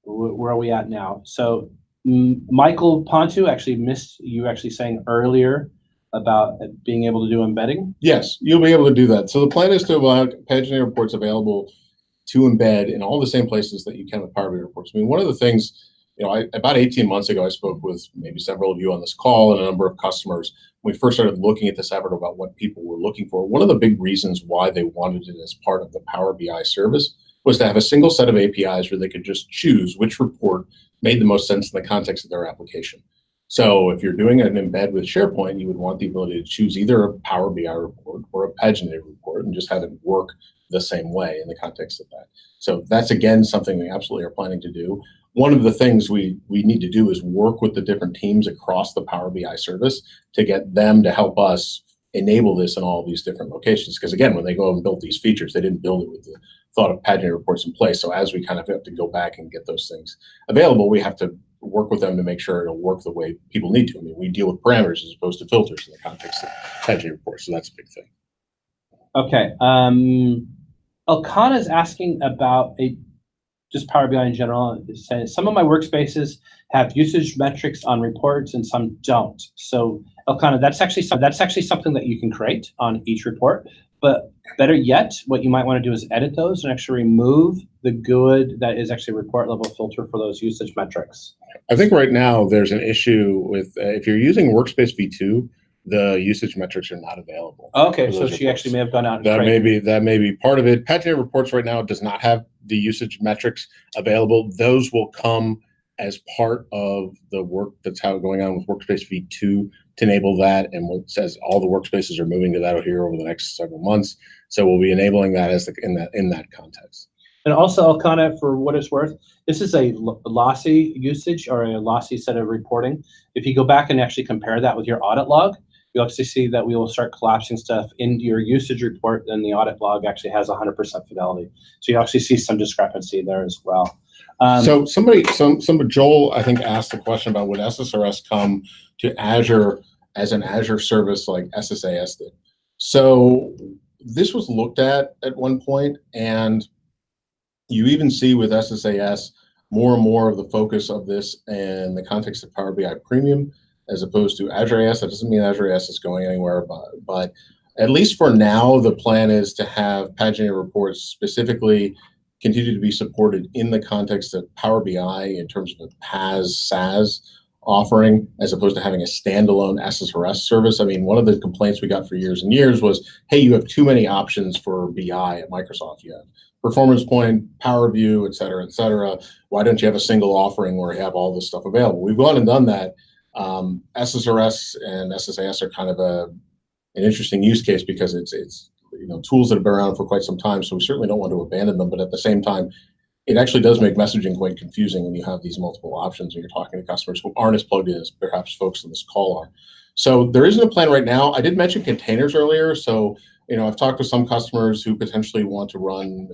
are we at now? So Michael Pontu actually missed you actually saying earlier about being able to do embedding? Yes, you'll be able to do that. So the plan is to allow Paginate reports available to embed in all the same places that you can with Power BI reports. I mean, one of the things, about 18 months ago, I spoke with maybe several of you on this call and a number of customers. When we first started looking at this effort about what people were looking for, one of the big reasons why they wanted it as part of the Power BI service was to have a single set of APIs where they could just choose which report made the most sense in the context of their application. So if you're doing an embed with SharePoint, you would want the ability to choose either a Power BI report or a Paginate report and just have it work the same way in the context of that. So that's, again, something we absolutely are planning to do. One of the things we need to do is work with the different teams across the Power BI service to get them to help us enable this in all these different locations. Because again, when they go and build these features, they didn't build it with the thought of Paginate reports in place. So as we kind of have to go back and get those things available, we have to work with them to make sure it'll work the way people need to. I mean, we deal with parameters as opposed to filters in the context of Paginate reports, so that's a big thing. Okay. Elkanah is asking about just Power BI in general. It says some of my workspaces have usage metrics on reports and some don't. So Elkanah, that's actually something that you can create on each report. But better yet, what you might want to do is edit those and actually remove the GUID that is actually a report level filter for those usage metrics. I think right now there's an issue with if you're using Workspace v2, the usage metrics are not available. Okay, so she actually may have gone out and that may be part of it. Pageant reports right now does not have the usage metrics available. Those will come as part of the work that's going on with Workspace v2 to enable that, and what says all the workspaces are moving to that here over the next several months. So we'll be enabling that in that context. And also, Elkanah, for what it's worth, this is a lossy usage or a lossy set of reporting. If you go back and actually compare that with your audit log, you'll actually see that we will start collapsing stuff into your usage report, and the audit log actually has 100% fidelity. So you actually see some discrepancy there as well. So Joel, I think, asked a question about would SSRS come to Azure as an Azure service like SSAS did. So this was looked at one point, and you even see with SSAS more and more of the focus of this in the context of Power BI Premium as opposed to Azure AS. That doesn't mean Azure AS is going anywhere, but at least for now, the plan is to have Paginate Reports specifically continue to be supported in the context of Power BI in terms of a PaaS/SaaS offering, as opposed to having a standalone Ssrs service. I mean, one of the complaints we got for years and years was, hey, you have too many options for BI at Microsoft. You have Performance Point, Power View, et cetera, et cetera. Why don't you have a single offering where you have all this stuff available? We've gone and done that. Ssrs and SSAS are kind of an interesting use case because it's tools that have been around for quite some time. So we certainly don't want to abandon them, but at the same time, it actually does make messaging quite confusing when you have these multiple options and you're talking to customers who aren't as plugged in as perhaps folks on this call are. So there isn't a plan right now. I did mention containers earlier. So, I've talked with some customers who potentially want to run,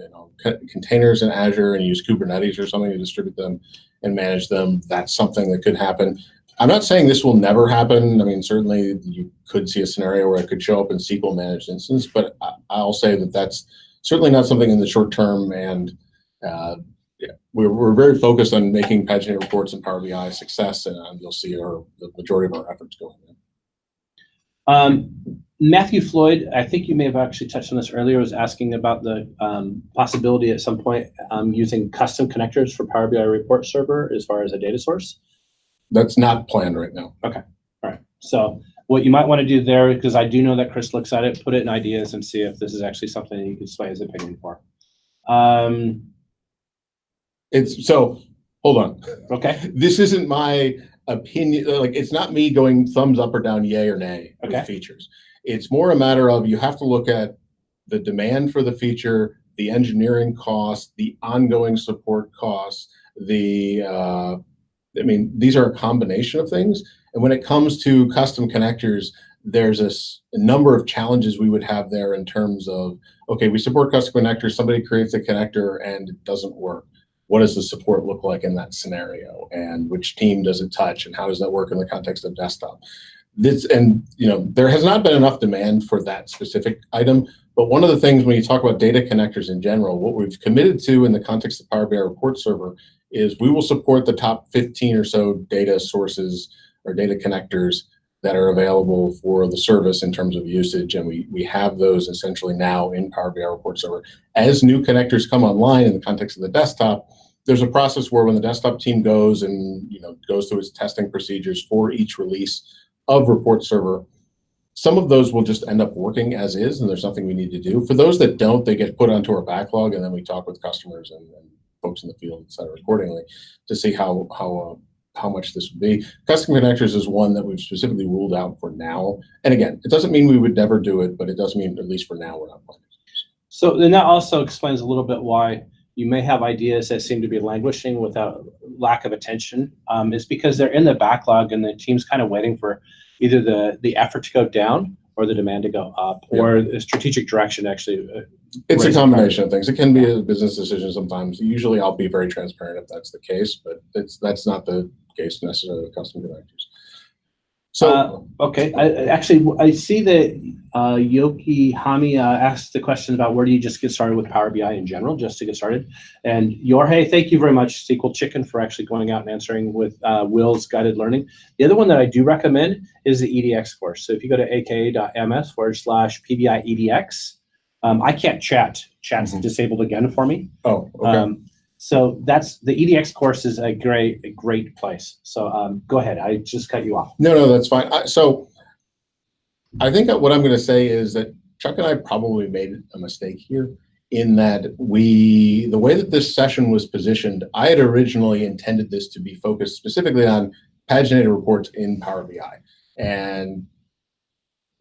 containers in Azure and use Kubernetes or something to distribute them and manage them. That's something that could happen. I'm not saying this will never happen. I mean, certainly you could see a scenario where it could show up in SQL managed instance, but I'll say that that's certainly not something in the short term. And we're very focused on making Paginate Reports and Power BI a success, and you'll see the majority of our efforts going in. Matthew Floyd, I think you may have actually touched on this earlier, was asking about the possibility at some point using custom connectors for Power BI report server as far as a data source. That's not planned right now. Okay, all right. So what you might want to do there, because I do know that Chris looks at it, put it in ideas and see if this is actually something that you can sway his opinion for. Hold on. Okay. This isn't my opinion. Like, it's not me going thumbs up or down, yay or nay with features. It's more a matter of you have to look at the demand for the feature, the engineering cost, the ongoing support costs, these are a combination of things. And when it comes to custom connectors, there's a number of challenges we would have there in terms of, okay, we support custom connectors, somebody creates a connector and it doesn't work. What does the support look like in that scenario? And which team does it touch? And how does that work in the context of desktop? There has not been enough demand for that specific item. But one of the things when you talk about data connectors in general, what we've committed to in the context of Power BI Report Server is we will support the top 15 or so data sources or data connectors that are available for the service in terms of usage. And we have those essentially now in Power BI Report Server. As new connectors come online in the context of the desktop, there's a process where when the desktop team goes and goes through its testing procedures for each release of Report Server, some of those will just end up working as is, and there's nothing we need to do. For those that don't, they get put onto our backlog, and then we talk with customers and folks in the field, et cetera, accordingly to see how much this would be. Custom connectors is one that we've specifically ruled out for now. And again, it doesn't mean we would never do it, but it does mean, at least for now, we're not planning to do so. So then that also explains a little bit why you may have ideas that seem to be languishing without lack of attention. Is because they're in the backlog and the team's kind of waiting for either the effort to go down or the demand to go up, or the strategic direction actually. It's a combination of things. It can be a business decision sometimes. Usually I'll be very transparent if that's the case, but that's not the case necessarily with custom connectors. So okay, I see that Yoki Hami asked the question about where do you just get started with Power BI in general, just to get started. And Jorge, thank you very much, SQL Chicken, for actually going out and answering with Will's guided learning. The other one that I do recommend is the EDX course. So if you go to aka.ms/PBI-EDX, I can't chat. Chat's disabled again for me. Oh, okay. So that's the EDX course is a great place. So go ahead. I just cut you off. No, that's fine. So I think that what I'm going to say is that Chuck and I probably made a mistake here in that the way that this session was positioned, I had originally intended this to be focused specifically on paginated reports in Power BI. And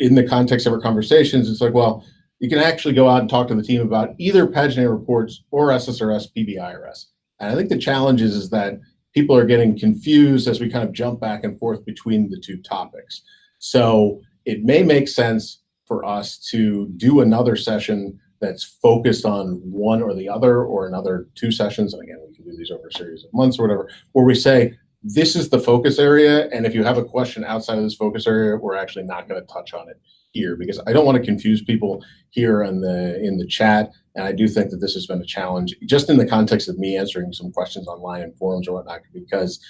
in the context of our conversations, it's like, well, you can actually go out and talk to the team about either Paginate Reports or Ssrs, PBIRS. And I think the challenge is that people are getting confused as we kind of jump back and forth between the two topics. So it may make sense for us to do another session that's focused on one or the other, or another 2 sessions. And again, we can do these over a series of months or whatever, where we say, this is the focus area. And if you have a question outside of this focus area, we're actually not going to touch on it here, because I don't want to confuse people here in the chat. And I do think that this has been a challenge just in the context of me answering some questions online in forums or whatnot, because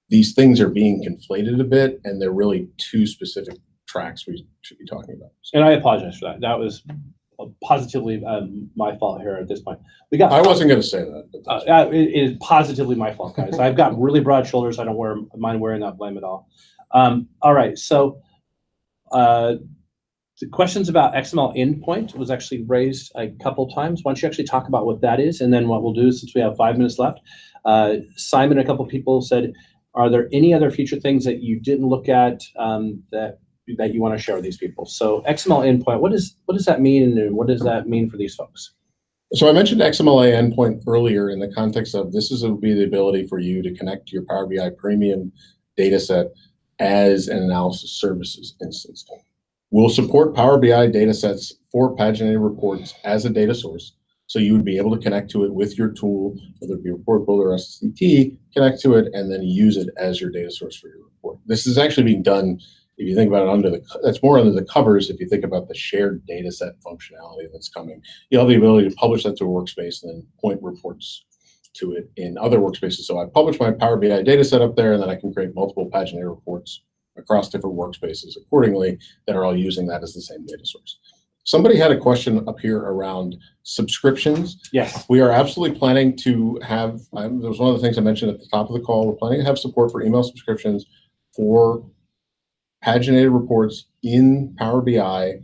these things are being conflated a bit, and they're really two specific tracks we should be talking about. And I apologize for that. That was positively my fault here at this point. I wasn't going to say that. But it is positively my fault, guys. I've got really broad shoulders. I don't mind wearing that blame at all. All right, so the questions about XML Endpoint was actually raised a couple times. Why don't you actually talk about what that is, and then what we'll do, since we have 5 minutes left, Simon and a couple people said, are there any other future things that you didn't look at that you want to share with these people? So XML Endpoint, what does that mean, and what does that mean for these folks? So I mentioned XML Endpoint earlier in the context of this will be the ability for you to connect to your Power BI Premium data set as an analysis services instance. We'll support Power BI data sets for Paginate Reports as a data source. So you would be able to connect to it with your tool, whether it be Report Builder or SSDT, connect to it, and then use it as your data source for your report. This is actually being done, if you think about it, that's more under the covers. If you think about the shared data set functionality that's coming, you'll have the ability to publish that to a workspace and then point reports to it in other workspaces. So I publish my Power BI data set up there, and then I can create multiple Paginate reports across different workspaces accordingly that are all using that as the same data source. Somebody had a question up here around subscriptions. Yes. We are absolutely planning to have, there was one of the things I mentioned at the top of the call, we're planning to have support for email subscriptions for paginated reports in Power BI,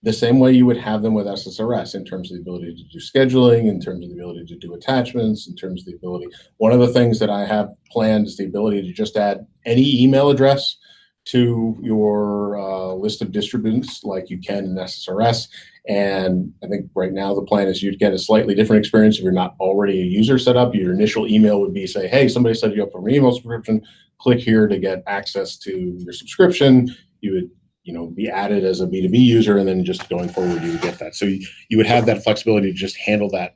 the same way you would have them with Ssrs, in terms of the ability to do scheduling, in terms of the ability to do attachments, in terms of the ability. One of the things that I have planned is the ability to just add any email address to your list of distributants like you can in Ssrs. And I think right now the plan is you'd get a slightly different experience if you're not already a user set up. Your initial email would be, say, hey, somebody set you up for an email subscription. Click here to get access to your subscription. You would be added as a B2B user, and then just going forward, you would get that. So you would have that flexibility to just handle that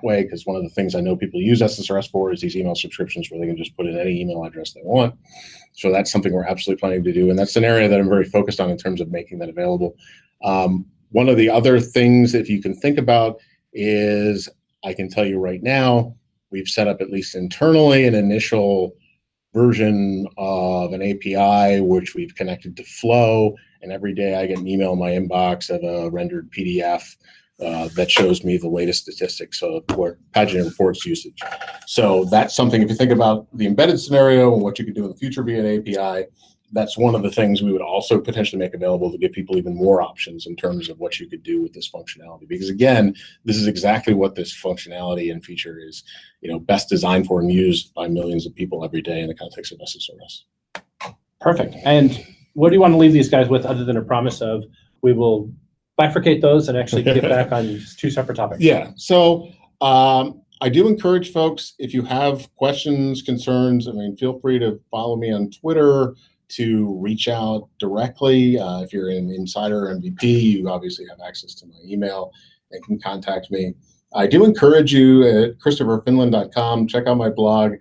way, because one of the things I know people use Ssrs for is these email subscriptions where they can just put in any email address they want. So that's something we're absolutely planning to do, and that's an area that I'm very focused on in terms of making that available. One of the other things, if you can think about, is I can tell you right now, we've set up, at least internally, an initial version of an API which we've connected to Flow, and every day I get an email in my inbox of a rendered PDF that shows me the latest statistics of Pageant Reports usage. So that's something, if you think about the embedded scenario and what you could do in the future via an API, that's one of the things we would also potentially make available to give people even more options in terms of what you could do with this functionality. Because again, this is exactly what this functionality and feature is, best designed for and used by millions of people every day in the context of Ssrs. Perfect. And what do you want to leave these guys with, other than a promise of we will bifurcate those and actually get back on 2 separate topics? Yeah. So I do encourage folks, if you have questions, concerns, feel free to follow me on Twitter, to reach out directly. If you're an insider MVP, you obviously have access to my email and can contact me. I do encourage you at christopherfinlan.com, check out my blog,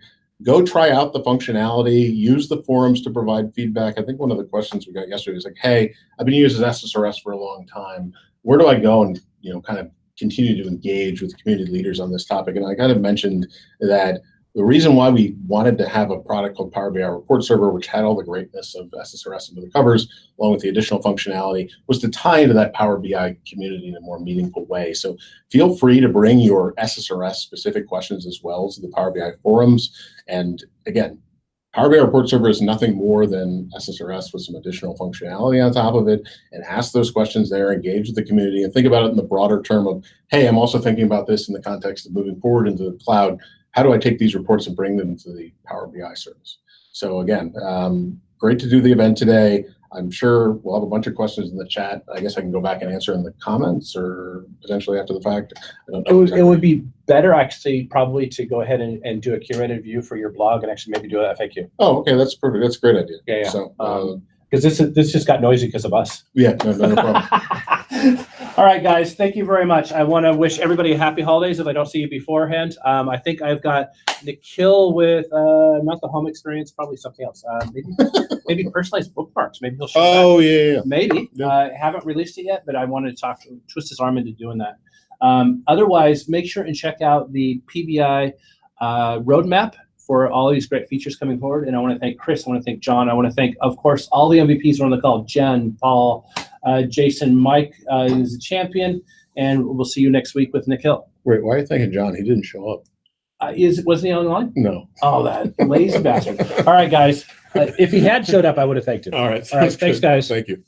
go try out the functionality, use the forums to provide feedback. I think one of the questions we got yesterday was like, hey, I've been using Ssrs for a long time. Where do I go and kind of continue to engage with community leaders on this topic? And I kind of mentioned that the reason why we wanted to have a product called Power BI Report Server, which had all the greatness of Ssrs under the covers, along with the additional functionality, was to tie into that Power BI community in a more meaningful way. So feel free to bring your Ssrs specific questions as well to the Power BI forums. And again, Power BI Report Server is nothing more than Ssrs with some additional functionality on top of it, and ask those questions there, engage with the community, and think about it in the broader term of, hey, I'm also thinking about this in the context of moving forward into the cloud. How do I take these reports and bring them to the Power BI service? So again, great to do the event today. I'm sure we'll have a bunch of questions in the chat. I guess I can go back and answer in the comments or potentially after the fact. I don't know. It would be better actually probably to go ahead and do a curated view for your blog and actually maybe do an FAQ. Oh, okay, that's perfect. That's a great idea. Yeah. So, because this just got noisy because of us. Yeah, no problem. All right, guys, thank you very much. I want to wish everybody a happy holidays if I don't see you beforehand. I think I've got Nikhil with not the home experience, probably something else. Maybe maybe personalized bookmarks. Maybe he'll show that. Oh, yeah. Maybe. Yeah. Haven't released it yet, but I wanted to twist his arm into doing that. Otherwise, make sure and check out the PBI roadmap for all these great features coming forward. And I want to thank Chris. I want to thank John. I want to thank, of course, all the MVPs who are on the call. Jen, Paul, Jason, Mike is the champion. And we'll see you next week with Nick Hill. Wait, why are you thinking John? He didn't show up. Wasn't he online? No. Oh, that lazy bastard. All right, guys. If he had showed up, I would have thanked him. All right. All right. Thanks, guys. Thank you.